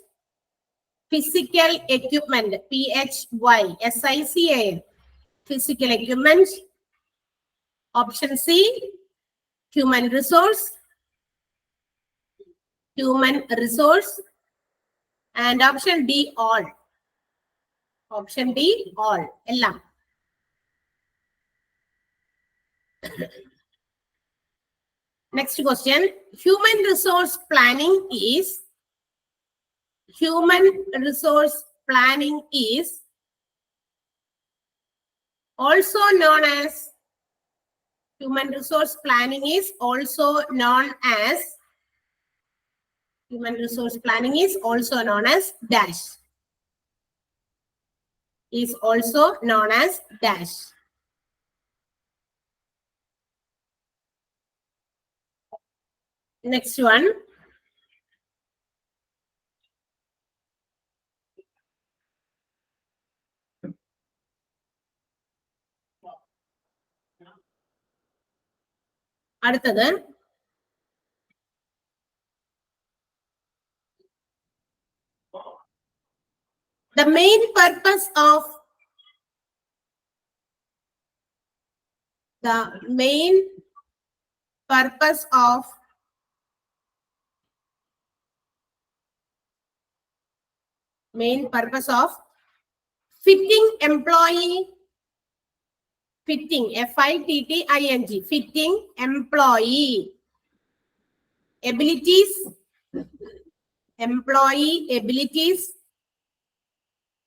physical equipment PHYSICAL, physical equipment. Option C human resource, human resource, and option D all. Option D all. Ella. Next question. Human resource planning is also known as human resource planning is also known as dash. Is also known as dash. Next one. അടുത്തത് the main purpose of fitting employee, fitting FITTING, fitting employee abilities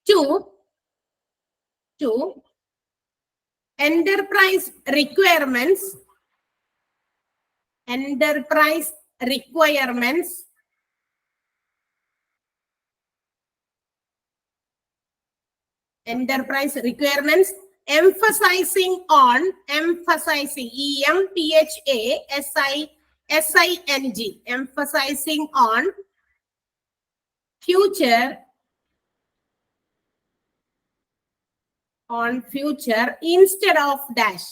to enterprise requirements emphasizing EMPHASISING, emphasizing on future instead of dash.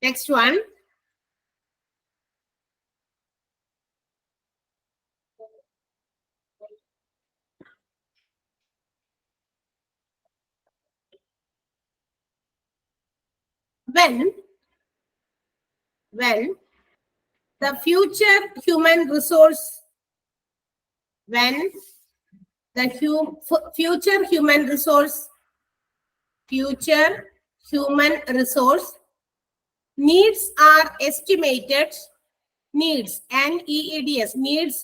Next one. When the future human resource needs are estimated, needs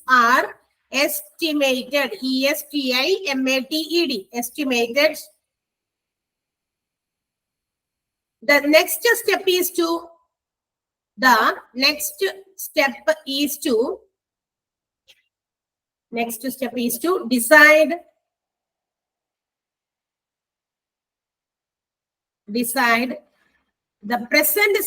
are estimated, ESTIMATED, estimated. The next step is to decide the present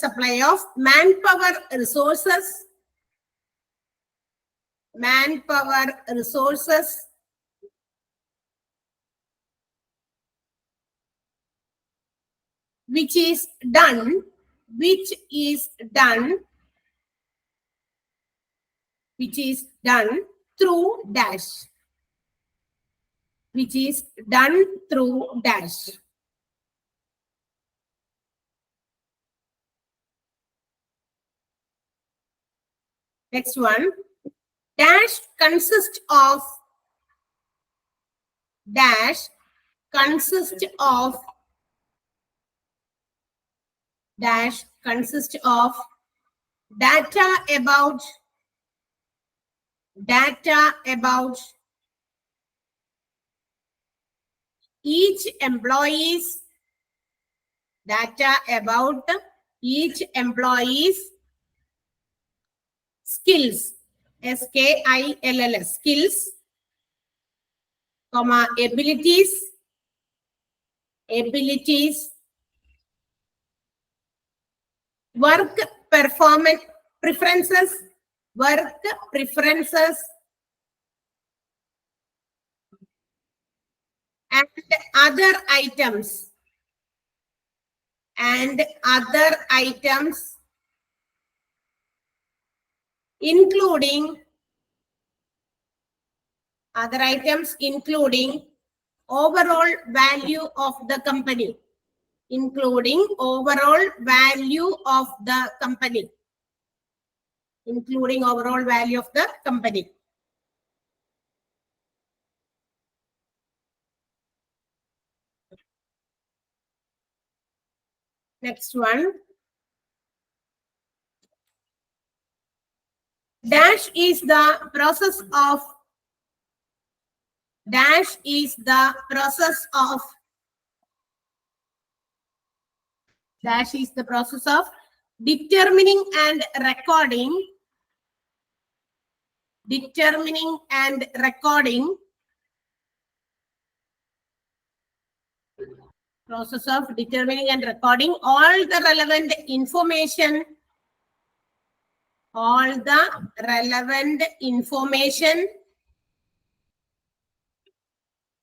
supply of manpower resources which is done through dash. Next one. Dash consists of consists of dash consists of data about each employee's skills, skills, skills, comma, abilities, work performance preferences, and other items, including overall value of the company, Next one. Dash is the process of determining and recording all the relevant information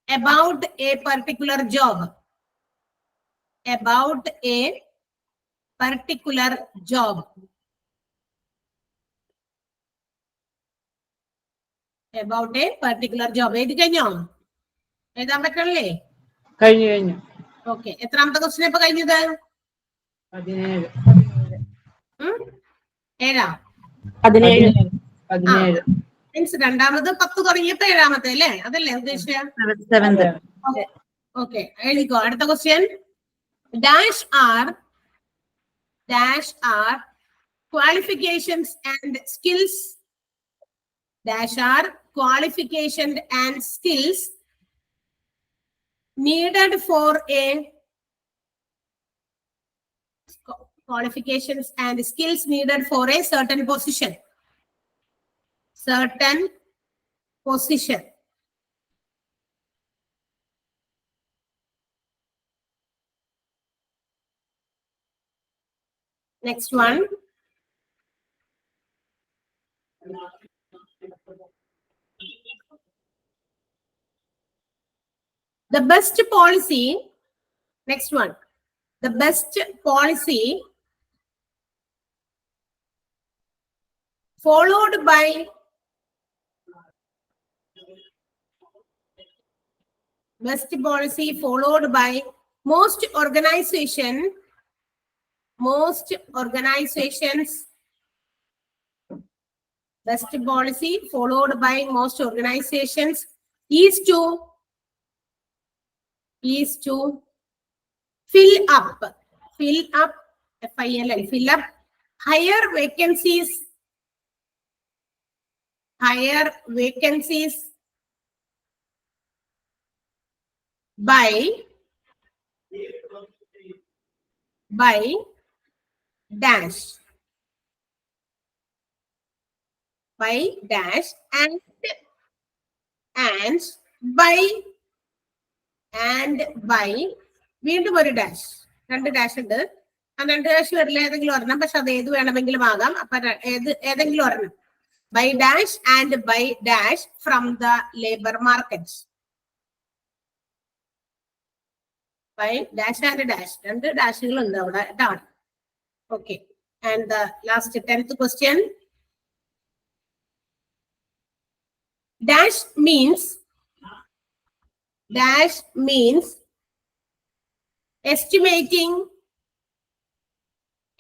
about a particular job, എഴുതി കഴിഞ്ഞോ? എഴുതാൻ പറ്റണല്ലേ? കഴിഞ്ഞു. Okay, എത്രാമത്തെ question ഇപ്പൊ കഴിഞ്ഞത്? 17. 17 means രണ്ടാമത് 10 തുടങ്ങിയപ്പോ 7ാമത്തെ അല്ലേ? അതല്ലേ ഉദ്ദേശിച്ചത്? ഓക്കെ, എഴുതിക്കോ. അടുത്ത question. Dash are qualifications and skills. Needed for a certain position. Next one. The best policy. Next one. The best policy followed by most organizations is to fill up higher vacancies by dash and by വീണ്ടും ഒരു dash. 2 dash ഉണ്ട്. ആ 2 dash വരില്ല, ഏതെങ്കിലും ഒരെണ്ണം. പക്ഷെ അത് ഏത് വേണമെങ്കിലും ആകാം. അപ്പൊ ഏതെങ്കിലും ഒരെണ്ണം. By dash and by dash from the labor market. By dash and dash. 2 ഡാഷുകൾ ഉണ്ട് അവിടെ. ഇതാണ്. Okay. And the last 10th question. Dash means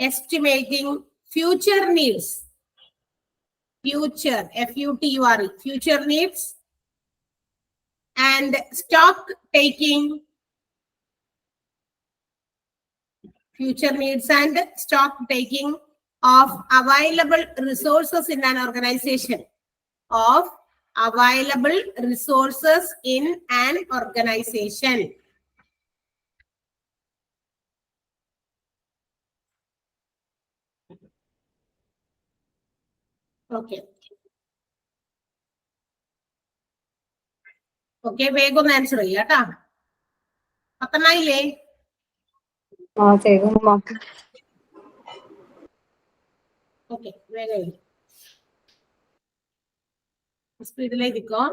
estimating future needs. Future needs and stock taking future needs and stock taking of available resources in an organization. Of available resources in an organization. Okay. Okay, വേഗം ഒന്ന് answer ചെയ്യാം കേട്ടാ. പത്തനായില്ലേ? ചെയ്തു. Okay, വേഗം സ്പീഡിലേക്കോ.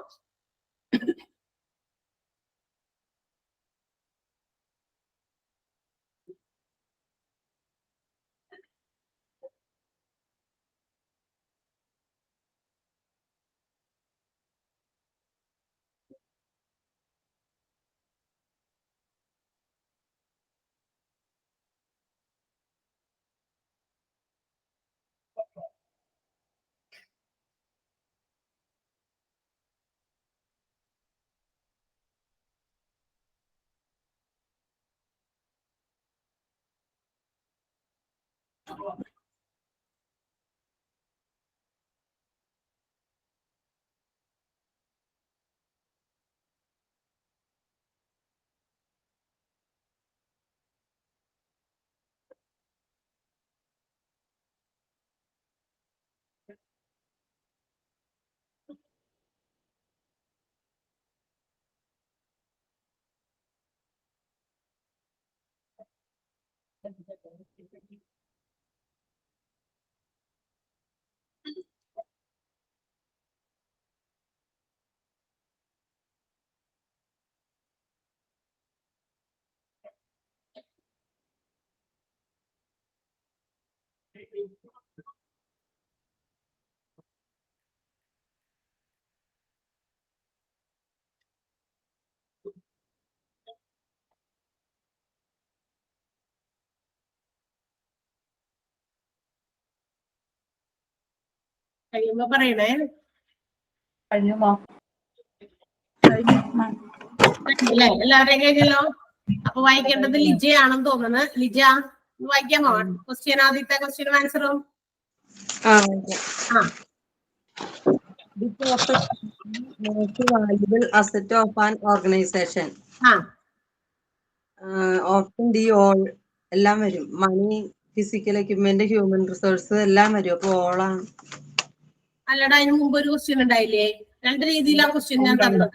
കഴിയുമ്പോ പറയണേ. കഴിഞ്ഞുമോ? അല്ലേ, എല്ലാവരുടെയും കഴിഞ്ഞല്ലോ. അപ്പൊ വായിക്കേണ്ടത് ലിജയാണെന്ന് തോന്നുന്നത്. ലിജ വായിക്കാമോ? ക്വസ്റ്റ്യൻ, ആദ്യത്തെ ക്വസ്റ്റ്യനും ആൻസറും. Most valuable asset of an organization. Often the all എല്ലാം വരും. മണി, ഫിസിക്കൽ എക്യുപ്മെന്റ്, ഹ്യൂമൻ റിസോഴ്സ് എല്ലാം വരും. അപ്പൊ ഓളാണ്. അല്ലടാ, അതിന് മുമ്പ് ഒരു ക്വസ്റ്റ്യൻ ഉണ്ടായില്ലേ? രണ്ട് രീതിയിലാണ് ക്വസ്റ്റ്യൻ ഞാൻ തന്നത്.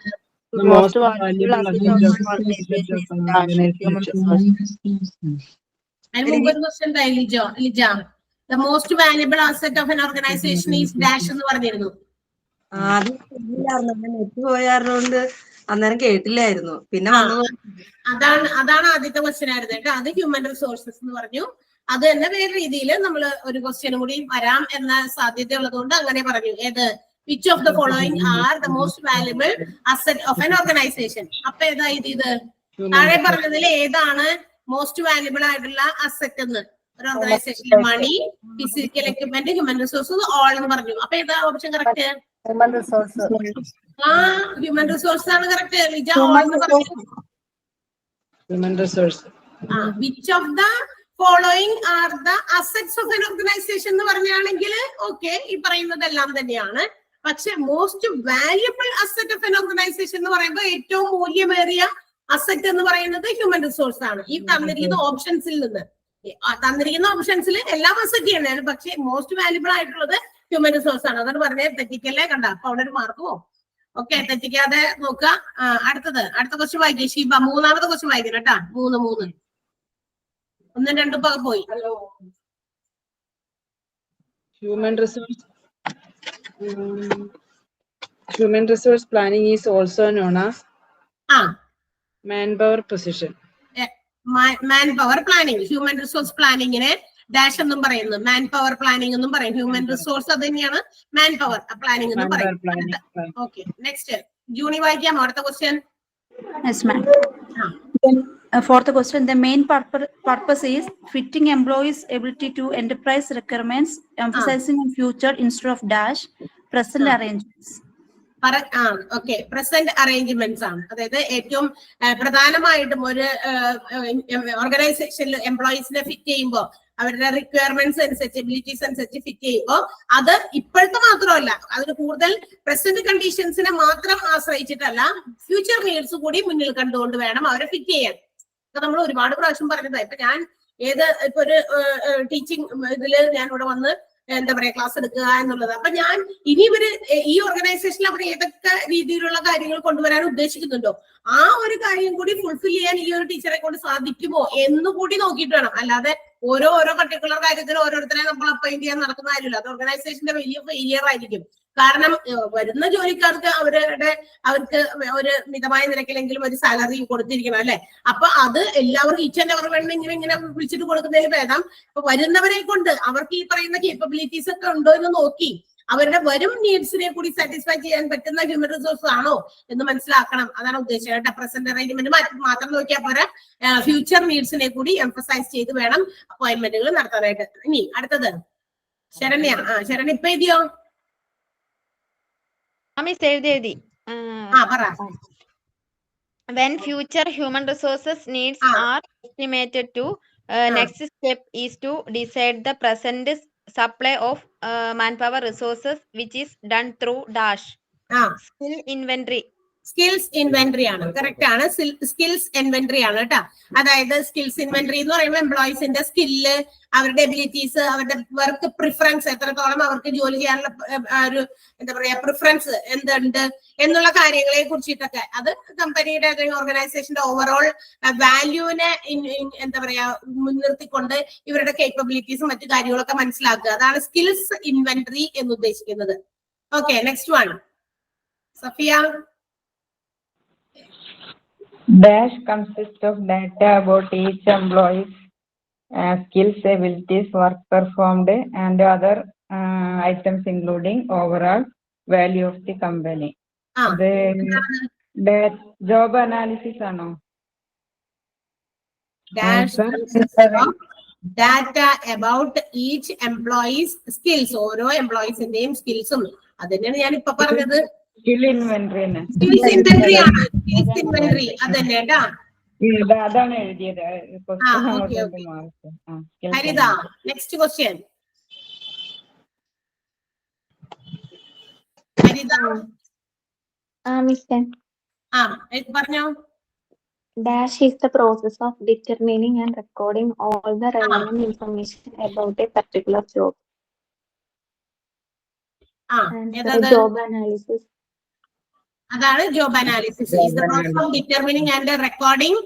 Most valuable asset of an organization is dash human resources. അതിന് മുമ്പ് ഒരു ക്വസ്റ്റ്യൻ ഉണ്ടായി Lija. The most valuable asset of an organization is dash എന്ന് പറഞ്ഞിരുന്നു. നെറ്റ് പോയാറുകൊണ്ട് അന്നേരം കേട്ടില്ലായിരുന്നു. പിന്നെ അതാണ് ആദ്യത്തെ ക്വസ്റ്റ്യൻ ആയിരുന്നു കേട്ടോ. അത് ഹ്യൂമൻ റിസോഴ്സസ് എന്ന് പറഞ്ഞു. അത് തന്നെ വേറെ രീതിയിൽ നമ്മൾ ഒരു ക്വസ്റ്റ്യൻ കൂടി വരാം എന്ന സാധ്യത ഉള്ളതുകൊണ്ട് അങ്ങനെ പറഞ്ഞു. ഏത്? Which of the following are the most valuable asset of an organisation. അപ്പൊ ഏതാ ഇത്? താഴെ പറഞ്ഞതിൽ ഏതാണ് മോസ്റ്റ് വാല്യുബിൾ ആയിട്ടുള്ള അസറ്റ് എന്ന്? ഒരു ഓർഗനൈസേഷനിലെ money, physical equipment, human resources, all എന്ന് പറഞ്ഞു. അപ്പൊ ഏതാ option correct? Human resource. Human resource ആണ് കറക്റ്റ്. ലിജ ഓൾ എന്ന് പറഞ്ഞു. Human resource. Which of the following are the assets of an organisation എന്ന് പറഞ്ഞാണെങ്കിൽ ഓക്കെ, ഈ പറയുന്നതെല്ലാം തന്നെയാണ്. പക്ഷെ most valuable asset of an organisation എന്ന് പറയുമ്പോൾ ഏറ്റവും മൂല്യമേറിയ അസറ്റ് എന്ന് പറയുന്നത് ഹ്യൂമൻ റിസോഴ്സ് ആണ്. ഈ തന്നിരിക്കുന്ന ഓപ്ഷൻസിൽ നിന്ന് എല്ലാം അസറ്റ് തന്നെയാണ്, പക്ഷെ മോസ്റ്റ് വാല്യുബിൾ ആയിട്ടുള്ളത് ഹ്യൂമൻ റിസോഴ്സ് ആണ്. അതാണ് പറഞ്ഞത്. തെറ്റിക്കല്ലേ? കണ്ട, അപ്പൊ അവിടെ ഒരു മാർക്ക് പോകും. ഓക്കെ, തെറ്റിക്കാതെ നോക്കുക. അടുത്ത ക്വസ്റ്റ്യൻ വായിക്കും ഷീബ. മൂന്നാമത്തെ ക്വസ്റ്റ്യൻ വായിക്കണം കേട്ടാ. 3 1 2 പോയി. Human resource planning is also known as manpower position. Manpower planning, human resource planning നെ ഡാഷ് എന്നും പറയുന്നു, മാൻ പവർ പ്ലാനിംഗ് എന്നും പറയും. ഹ്യൂമൻ റിസോഴ്സ് അത് തന്നെയാണ് മാൻ പവർ പ്ലാനിംഗ് എന്നും പറയും. ഓക്കെ, നെക്സ്റ്റ് ജൂണി വായിക്കാമോ അടുത്ത question? Yes, ma'am. For the question, the main purpose is fitting employees' ability to enterprise requirements, emphasizing on future instead of dash present arrangements. Okay, present arrangements ആണ്. അതായത് ഏറ്റവും പ്രധാനമായിട്ടും ഒരു ഓർഗനൈസേഷനിൽ എംപ്ലോയീസിനെ fit ചെയ്യുമ്പോൾ അവരുടെ റിക്വയർമെന്റ്സ് അനുസരിച്ച് എബിലിറ്റീസ് അനുസരിച്ച് ഫിറ്റ് ചെയ്യുമ്പോൾ അത് ഇപ്പോഴത്തെ മാത്രമല്ല, അതിന് കൂടുതൽ പ്രസന്റ് കണ്ടീഷൻസിനെ മാത്രം ആശ്രയിച്ചിട്ടല്ല, ഫ്യൂച്ചർ നീഡ്സ് കൂടി മുന്നിൽ കണ്ടുകൊണ്ട് വേണം അവരെ ഫിറ്റ് ചെയ്യാൻ. നമ്മൾ ഒരുപാട് പ്രാവശ്യം പറഞ്ഞതാ. ഇപ്പൊ ഞാൻ ഇപ്പൊ ഒരു ടീച്ചിങ് ഇതില് ഞാൻ ഇവിടെ വന്ന് എന്താ പറയാ ക്ലാസ് എടുക്കുക എന്നുള്ളത്. അപ്പൊ ഞാൻ ഇനി ഇവര് ഈ ഓർഗനൈസേഷനിൽ അവർ ഏതൊക്കെ രീതിയിലുള്ള കാര്യങ്ങൾ കൊണ്ടുവരാൻ ഉദ്ദേശിക്കുന്നുണ്ടോ ആ ഒരു കാര്യം കൂടി ഫുൾഫിൽ ചെയ്യാൻ ഈ ഒരു ടീച്ചറെ കൊണ്ട് സാധിക്കുമോ എന്നുകൂടി നോക്കിയിട്ട് വേണം. അല്ലാതെ ഓരോ പർട്ടിക്കുലർ കാര്യത്തിൽ ഓരോരുത്തരെ നമ്മൾ അപ്പോയിന്റ് ചെയ്യാൻ നടക്കുന്ന കാര്യമില്ല. അത് ഓർഗനൈസേഷന്റെ വലിയ ഫെയിലിയർ ആയിരിക്കും. കാരണം വരുന്ന ജോലിക്കാർക്ക് അവർക്ക് ഒരു മിതമായ നിരക്കിലെങ്കിലും ഒരു സാലറി കൊടുത്തിരിക്കണം അല്ലെ. അപ്പൊ അത് എല്ലാവർക്കും ഈച്ച് ആൻഡ് അവർ വേണം ഇങ്ങനെ വിളിച്ചിട്ട് കൊടുക്കുന്നതിന് ഭേദം ഇപ്പൊ വരുന്നവരെ കൊണ്ട് അവർക്ക് ഈ പറയുന്ന കേപ്പബിലിറ്റീസ് ഒക്കെ ഉണ്ടോ എന്ന് നോക്കി അവരുടെ വരും നീഡ്സിനെ കൂടി സാറ്റിസ്ഫൈ ചെയ്യാൻ പറ്റുന്ന ഹ്യൂമൻ റിസോഴ്സ് ആണോ എന്ന് മനസ്സിലാക്കണം. അതാണ് ഉദ്ദേശിച്ചത് കേട്ടോ. പ്രസന്റ് അറേഞ്ച്മെന്റ് മാത്രം നോക്കിയാൽ പോരാ, ഫ്യൂച്ചർ നീഡ്സിനെ കൂടി എംഫസൈസ് ചെയ്ത് വേണം അപ്പോയിന്റ്മെന്റുകൾ നടത്താനായിട്ട്. ഇനി അടുത്തത് ശരണ്യ. ശരണ്യ ഇപ്പൊ എഴുതിയോ? When future human resources needs are estimated to, next step is to decide the present supply of manpower resources, which is done through dash skill inventory. Skills inventory ആണ്, കറക്റ്റ് ആണ്. സ്കിൽസ് ഇൻവെന്ററി ആണ് കേട്ടോ. അതായത് skills inventory എന്ന് പറയുമ്പോൾ എംപ്ലോയീസിന്റെ skill, അവരുടെ abilities, അവരുടെ work preference, എത്രത്തോളം അവർക്ക് ജോലി ചെയ്യാനുള്ള ഒരു എന്താ പറയാ പ്രിഫറൻസ് എന്തുണ്ട് എന്നുള്ള കാര്യങ്ങളെ കുറിച്ചിട്ടൊക്കെ, അത് കമ്പനിയുടെ അല്ലെങ്കിൽ ഓർഗനൈസേഷന്റെ ഓവറോൾ വാല്യൂവിനെ എന്താ പറയാ മുൻനിർത്തിക്കൊണ്ട് ഇവരുടെ കേപ്പബിലിറ്റീസും മറ്റു കാര്യങ്ങളൊക്കെ മനസ്സിലാക്കുക. അതാണ് സ്കിൽസ് ഇൻവെന്ററി എന്ന് ഉദ്ദേശിക്കുന്നത്. Okay, next one Safiya. Dash consists of data about each employee's skills, abilities, work performed, and other items, including overall value of the company. The job analysis ആണോ? Dash data about each employee's skills. ഓരോ എംപ്ലോയീസിന്റെയും സ്കിൽസും. അത് തന്നെയാണ് ഞാൻ ഇപ്പൊ പറഞ്ഞത്. Skill inventory ആണ്. Skills inventory ആണ്. സ്കിൽസ് ഇൻവെന്ററി അത് തന്നെ കേട്ടാ. അതാണ് എഴുതിയത്. ഹരിത, നെക്സ്റ്റ് ക്വസ്റ്റ്യൻ. ഹരിത പറഞ്ഞോ. Dash is the process of determining and recording all the relevant information about a particular job. Job analysis. അതാണ് job analysis. Is the process of determining and recording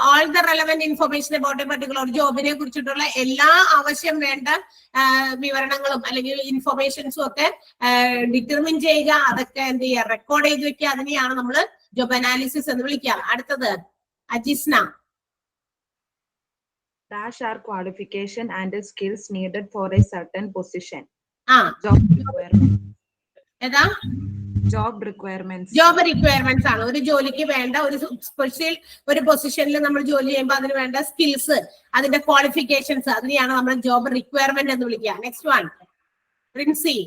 all the relevant information about a particular ജോബിനെ കുറിച്ചിട്ടുള്ള എല്ലാ ആവശ്യം വേണ്ട വിവരണങ്ങളും അല്ലെങ്കിൽ ഇൻഫർമേഷൻസും ഒക്കെ determine ചെയ്യുക, അതൊക്കെ എന്ത് ചെയ്യുക, റെക്കോർഡ് ചെയ്ത് വെക്കുക. അതിനെയാണ് നമ്മൾ ജോബ് അനാലിസിസ് എന്ന് വിളിക്കുക. അടുത്തത് അജിസ്ന. Dash are qualification and skills needed for a certain position. ഏതാ? Job requirements. ജോബ് റിക്വയർമെന്റ്സ് ആണ്. ഒരു ജോലിക്ക് വേണ്ട ഒരു സ്പെഷ്യൽ ഒരു പൊസിഷനിൽ നമ്മൾ ജോലി ചെയ്യുമ്പോൾ അതിന് വേണ്ട സ്കിൽസ്, അതിന്റെ ക്വാളിഫിക്കേഷൻസ്, അതിനെയാണ് നമ്മൾ ജോബ് റിക്വയർമെന്റ് എന്ന് വിളിക്കുക. Next one Rincy.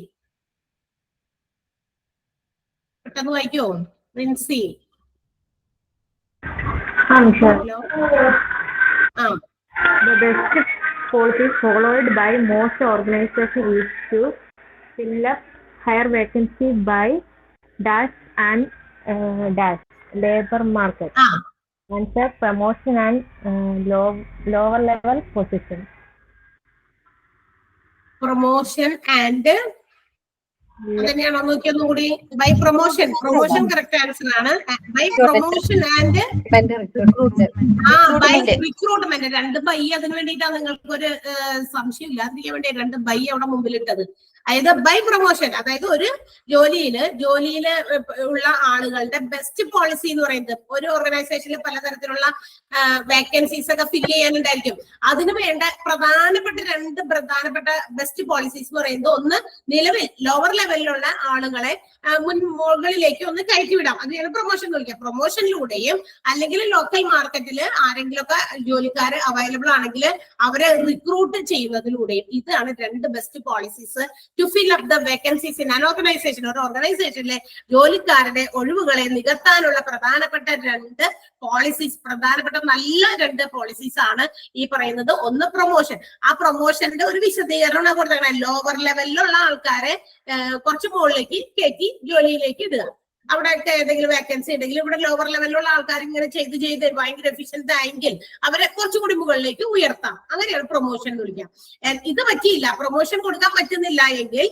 പെട്ടെന്ന് വായിക്കോ Rincy. The best policies followed by most organizations is to fill up higher vacancy by dash and dash labor market. Answer promotion and lower level position. Promotion and അതന്നെയാണോ നോക്കിയൊന്നും കൂടി. By promotion. Promotion correct answer ആണ്. By promotion and by recruitment. രണ്ട് by അതിന് വേണ്ടിയിട്ടാണ് നിങ്ങൾക്ക് ഒരു സംശയം ഇല്ലാതിരിക്കാൻ വേണ്ടി രണ്ട് ബൈ അവിടെ മുമ്പിലിട്ടത്. അതായത് ബൈ പ്രൊമോഷൻ, അതായത് ഒരു ജോലിയില് ഉള്ള ആളുകളുടെ ബെസ്റ്റ് പോളിസി എന്ന് പറയുന്നത് ഒരു ഓർഗനൈസേഷനിൽ പലതരത്തിലുള്ള വേക്കൻസീസ് ഒക്കെ ഫില്ല് ചെയ്യാനുണ്ടായിരിക്കും. അതിന് വേണ്ട രണ്ട് പ്രധാനപ്പെട്ട ബെസ്റ്റ് പോളിസീസ് എന്ന് പറയുന്നത്, ഒന്ന് നിലവിൽ ലോവർ ലെവലിലുള്ള ആളുകളെ മുകളിലേക്ക് ഒന്ന് കയറ്റിവിടാം. അതിനാണ് പ്രൊമോഷൻ എന്ന് വിളിക്കുക. പ്രൊമോഷനിലൂടെയും അല്ലെങ്കിൽ ലോക്കൽ മാർക്കറ്റിൽ ആരെങ്കിലുമൊക്കെ ജോലിക്കാർ അവൈലബിൾ ആണെങ്കിൽ അവരെ റിക്രൂട്ട് ചെയ്യുന്നതിലൂടെയും. ഇതാണ് രണ്ട് best policies to fill up the vacancies in an organization. ഒരു ഓർഗനൈസേഷനിലെ ജോലിക്കാരുടെ ഒഴിവുകളെ നികത്താനുള്ള പ്രധാനപ്പെട്ട രണ്ട് പോളിസീസ്, പ്രധാനപ്പെട്ട നല്ല രണ്ട് പോളിസീസ് ആണ് ഈ പറയുന്നത്. ഒന്ന് പ്രൊമോഷൻ. ആ പ്രൊമോഷന്റെ ഒരു വിശദീകരണം കൊടുത്തത് ലോവർ ലെവലിലുള്ള ആൾക്കാരെ കുറച്ച് മുകളിലേക്ക് കയറ്റി ജോലിയിലേക്ക് ഇടുക. അവിടെയൊക്കെ ഏതെങ്കിലും വേക്കൻസി ഉണ്ടെങ്കിൽ ഇവിടെ ലോവർ ലെവലിലുള്ള ആൾക്കാർ ഇങ്ങനെ ചെയ്ത് ഭയങ്കര എഫിഷ്യന്റ് ആയെങ്കിൽ അവരെ കുറച്ചുകൂടി മുകളിലേക്ക് ഉയർത്താം. അങ്ങനെയാണ് പ്രൊമോഷൻ എന്ന് വിളിക്കാം. ഇത് പറ്റിയില്ല, പ്രൊമോഷൻ കൊടുക്കാൻ പറ്റുന്നില്ല എങ്കിൽ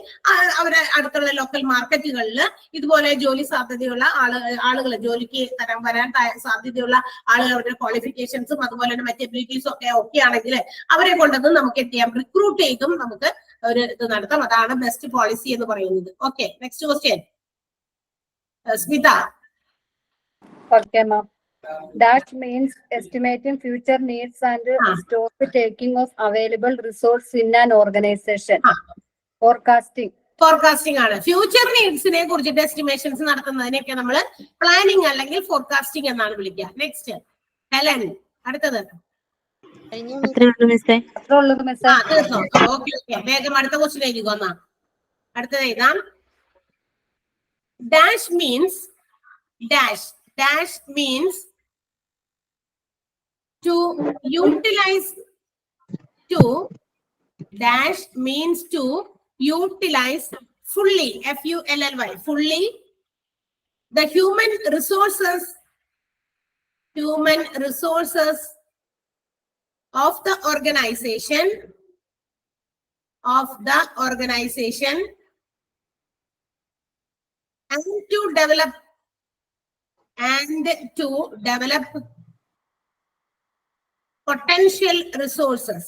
അവരെ അടുത്തുള്ള ലോക്കൽ മാർക്കറ്റുകളിൽ ഇതുപോലെ ജോലി സാധ്യതയുള്ള ആളുകൾ ജോലിക്ക് വരാൻ സാധ്യതയുള്ള ആളുകൾ, അവരുടെ ക്വാളിഫിക്കേഷൻസും അതുപോലെ തന്നെ മറ്റ് എബിലിറ്റീസും ഒക്കെ ആണെങ്കിൽ അവരെ കൊണ്ടൊന്നും നമുക്ക് എന്ത് ചെയ്യാം, റിക്രൂട്ട് ചെയ്തും നമുക്ക് ഒരു ഇത് നടത്താം. അതാണ് ബെസ്റ്റ് പോളിസി എന്ന് പറയുന്നത്. Okay, next question. Smita. Okay, ma'am. That means estimating future needs and stock taking of available resource in an organization. Forecasting. Forecasting ആണ്. ഫ്യൂച്ചർ നീഡ്സിനെ കുറിച്ചിട്ട് എസ്റ്റിമേഷൻസ് നടത്തുന്നതിനൊക്കെ നമ്മൾ പ്ലാനിങ് അല്ലെങ്കിൽ ഫോർകാസ്റ്റിംഗ് എന്നാണ് വിളിക്കുക. നെക്സ്റ്റ് ഹെലൻ, അടുത്തത്. വേഗം അടുത്ത ക്വസ്റ്റ്യനിലേക്ക് വന്നാ. അടുത്തത് എഴുതാം. Dash means to utilize fully, F-U-L-L-Y, fully the human resources of the organization and to develop potential resources.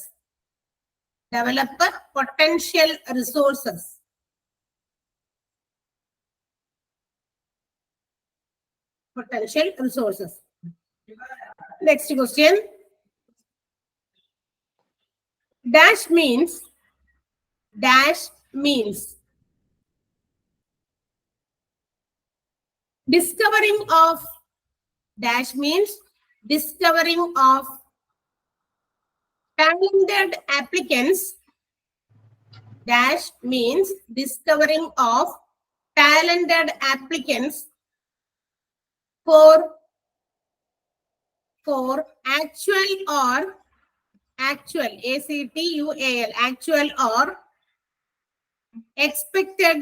Next question. Dash means discovering of talented applicants. Dash means discovering of talented applicants for actual ACTUAL, actual or expected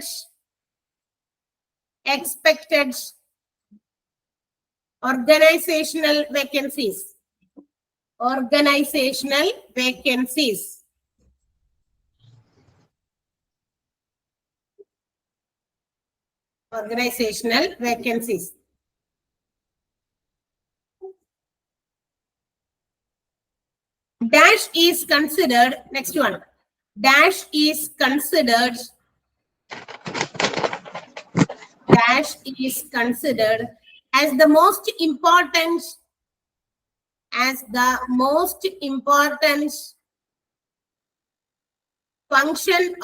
organizational vacancies. Dash is considered, next one. Dash is considered as the most important function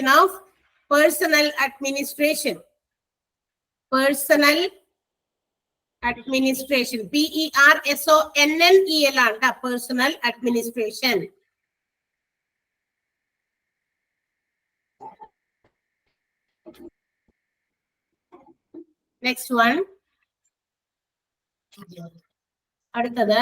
of personnel administration. PERSONNEL, PERSONNEL, personal administration. Next one. അടുത്തത്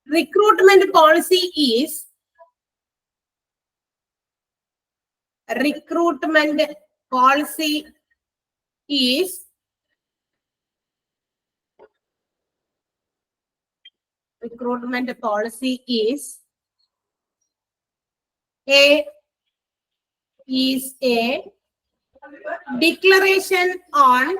recruitment policy is a declaration on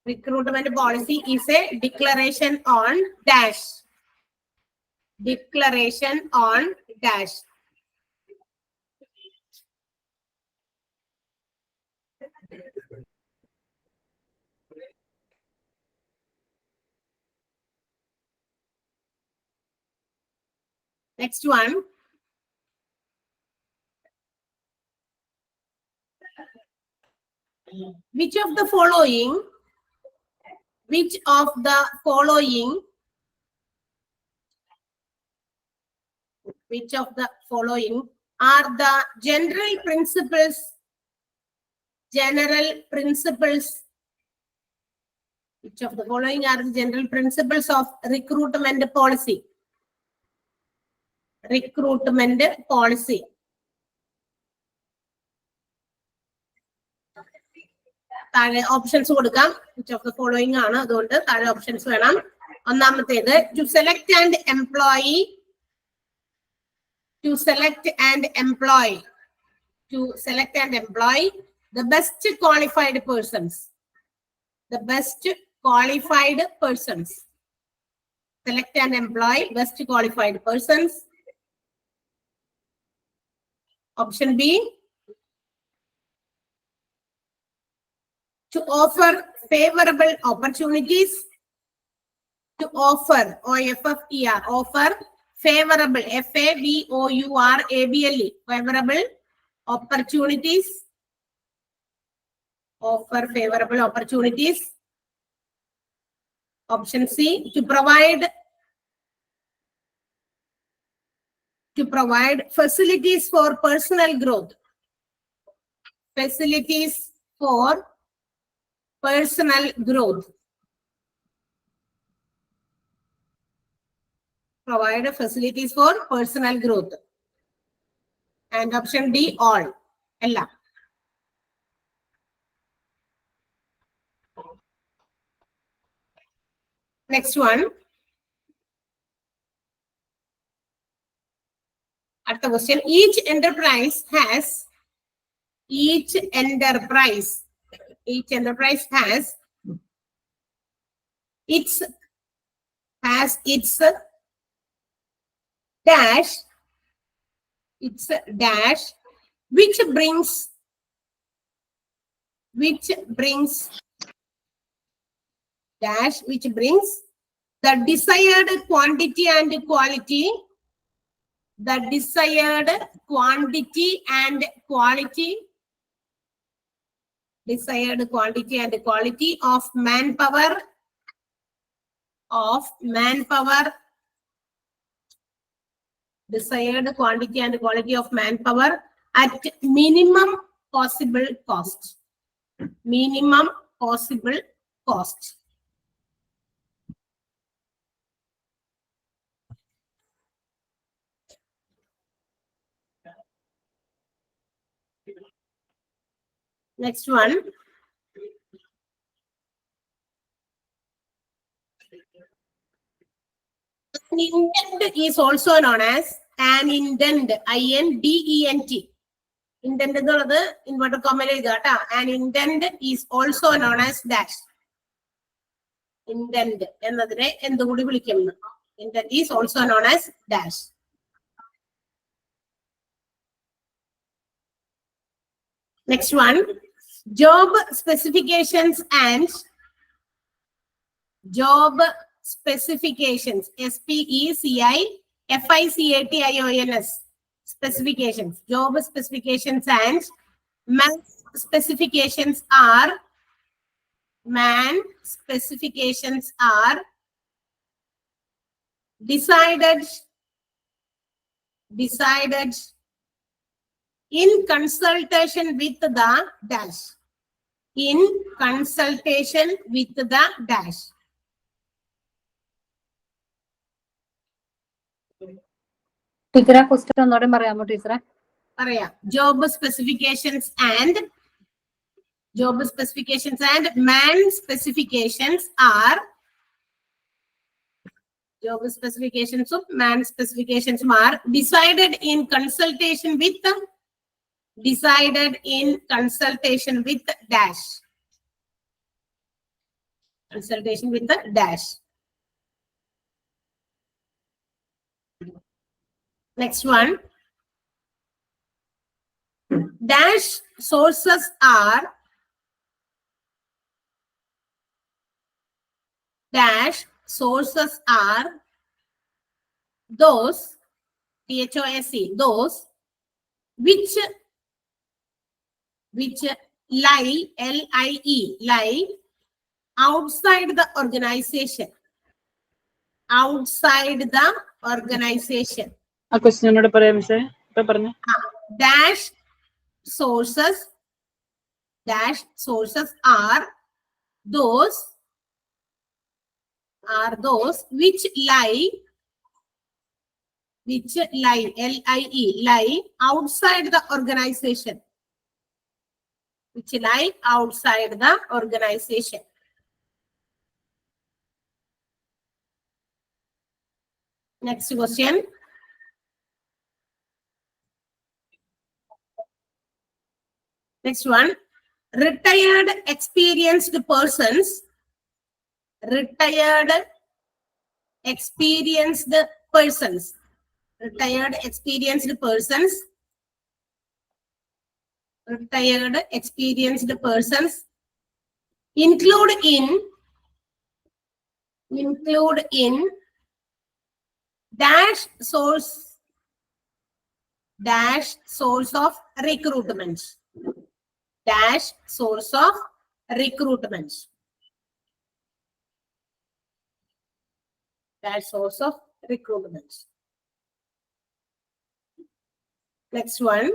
recruitment policy is a declaration on dash. Next one. Which of the following are the general principles which of the following are the general principles of recruitment policy? താഴെ options കൊടുക്കാം. Which of the following ആണ്, അതുകൊണ്ട് താഴെ options വേണം. ഒന്നാമത്തേത് to select and employ the best qualified persons. Select and employ best qualified persons. Option B, to offer favorable opportunities. To offer, O-F-F-E-R, offer favorable, F-A-V-O-U-R-A-B-L-E, favorable opportunities. Offer favorable opportunities. Option C, to provide facilities for personal growth. Facilities for personal growth. Provide facilities for personal growth. And option D, all. Ella. Next one. At the question, each enterprise has its dash, which brings the desired quantity and quality. The desired quantity and quality of manpower at minimum possible cost. Next one. An indent is also known as an indent, I-N-D-E-N-T. Indent എന്നുള്ളത് inverted കോമയിൽ എഴുതുക കേട്ടോ. An indent is also known as dash. Indent എന്നതിനെ എന്തുകൂടി വിളിക്കുന്നു? Indent is also known as dash. Next one. Job specifications, S-P-E-C-I-F-I-C-A-T-I-O-N-S, specifications. Job specifications and man specifications are decided in consultation with the dash. ടീച്ചറെ question ഒന്നുകൂടെ പറയാമോ ടീച്ചറെ? പറയാം. Job specifications and man specifications are decided in consultation with dash. Consultation with the dash. Next one. Dash sources are those THOSE, those which lie, LIE, lie outside the organization. Outside the organization. ആ ക്വസ്റ്റ്യനോട് പറയാം മിസ്സേ, ഇപ്പൊ പറഞ്ഞു. Dash sources are those which lie, LIE, lie outside the organization. Which lie outside the organization. Next question. Next one. Retired experienced persons. Retired experienced persons include in dash source of recruitment. Dash source of recruitment. Dash source of recruitment. Next one.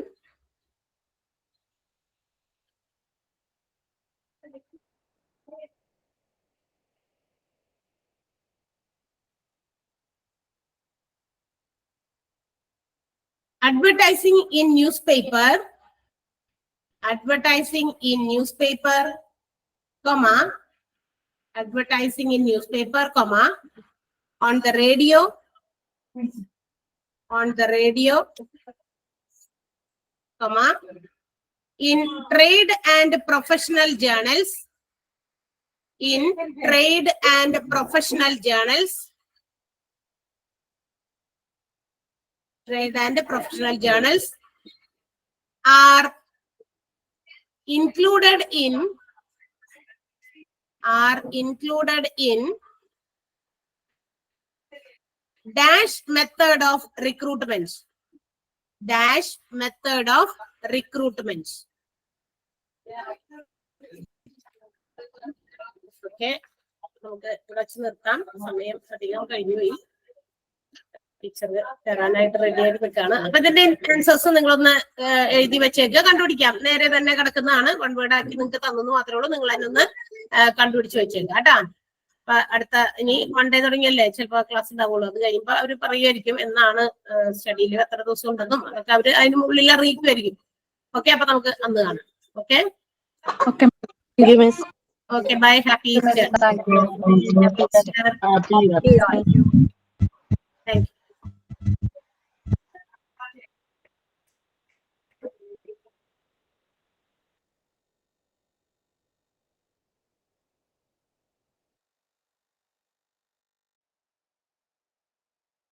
Advertising in newspaper, comma, advertising in newspaper, comma, on the radio, comma, in trade and professional journals, are included in dash method of recruitment. Dash method of recruitment. Okay. നമുക്ക് കുറച്ച് നിർത്താം, സമയം അധികം കഴിഞ്ഞുപോയി. Teacher തരാനായിട്ട് ready ആയിട്ട് നിൽക്കുകയാണ്. അപ്പൊ ഇതിന്റെ ആൻസേഴ്സ് നിങ്ങളൊന്ന് എഴുതി വെച്ചേക്ക്, കണ്ടുപിടിക്കാം. നേരെ തന്നെ കിടക്കുന്നതാണ്, വൺ വേർഡ് ആക്കി നിങ്ങൾക്ക് തന്നു മാത്രമേ ഉള്ളൂ. നിങ്ങൾ അതിനൊന്ന് കണ്ടുപിടിച്ച് വെച്ചേക്കുക കേട്ടാ. അപ്പൊ അടുത്ത ഇനി മൺഡേ തുടങ്ങിയല്ലേ ചിലപ്പോ ക്ലാസ് ഉണ്ടാവുള്ളൂ. അത് കഴിയുമ്പോ അവര് പറയുമായിരിക്കും എന്നാണ് സ്റ്റഡിയിൽ എത്ര ദിവസം ഉണ്ടെന്നും അതൊക്കെ അവര് അതിന് ഉള്ളിൽ അറിയിക്കുമായിരിക്കും. ഓക്കെ, അപ്പൊ നമുക്ക് അന്ന് കാണാം. Okay okay, bye. Happy Easter.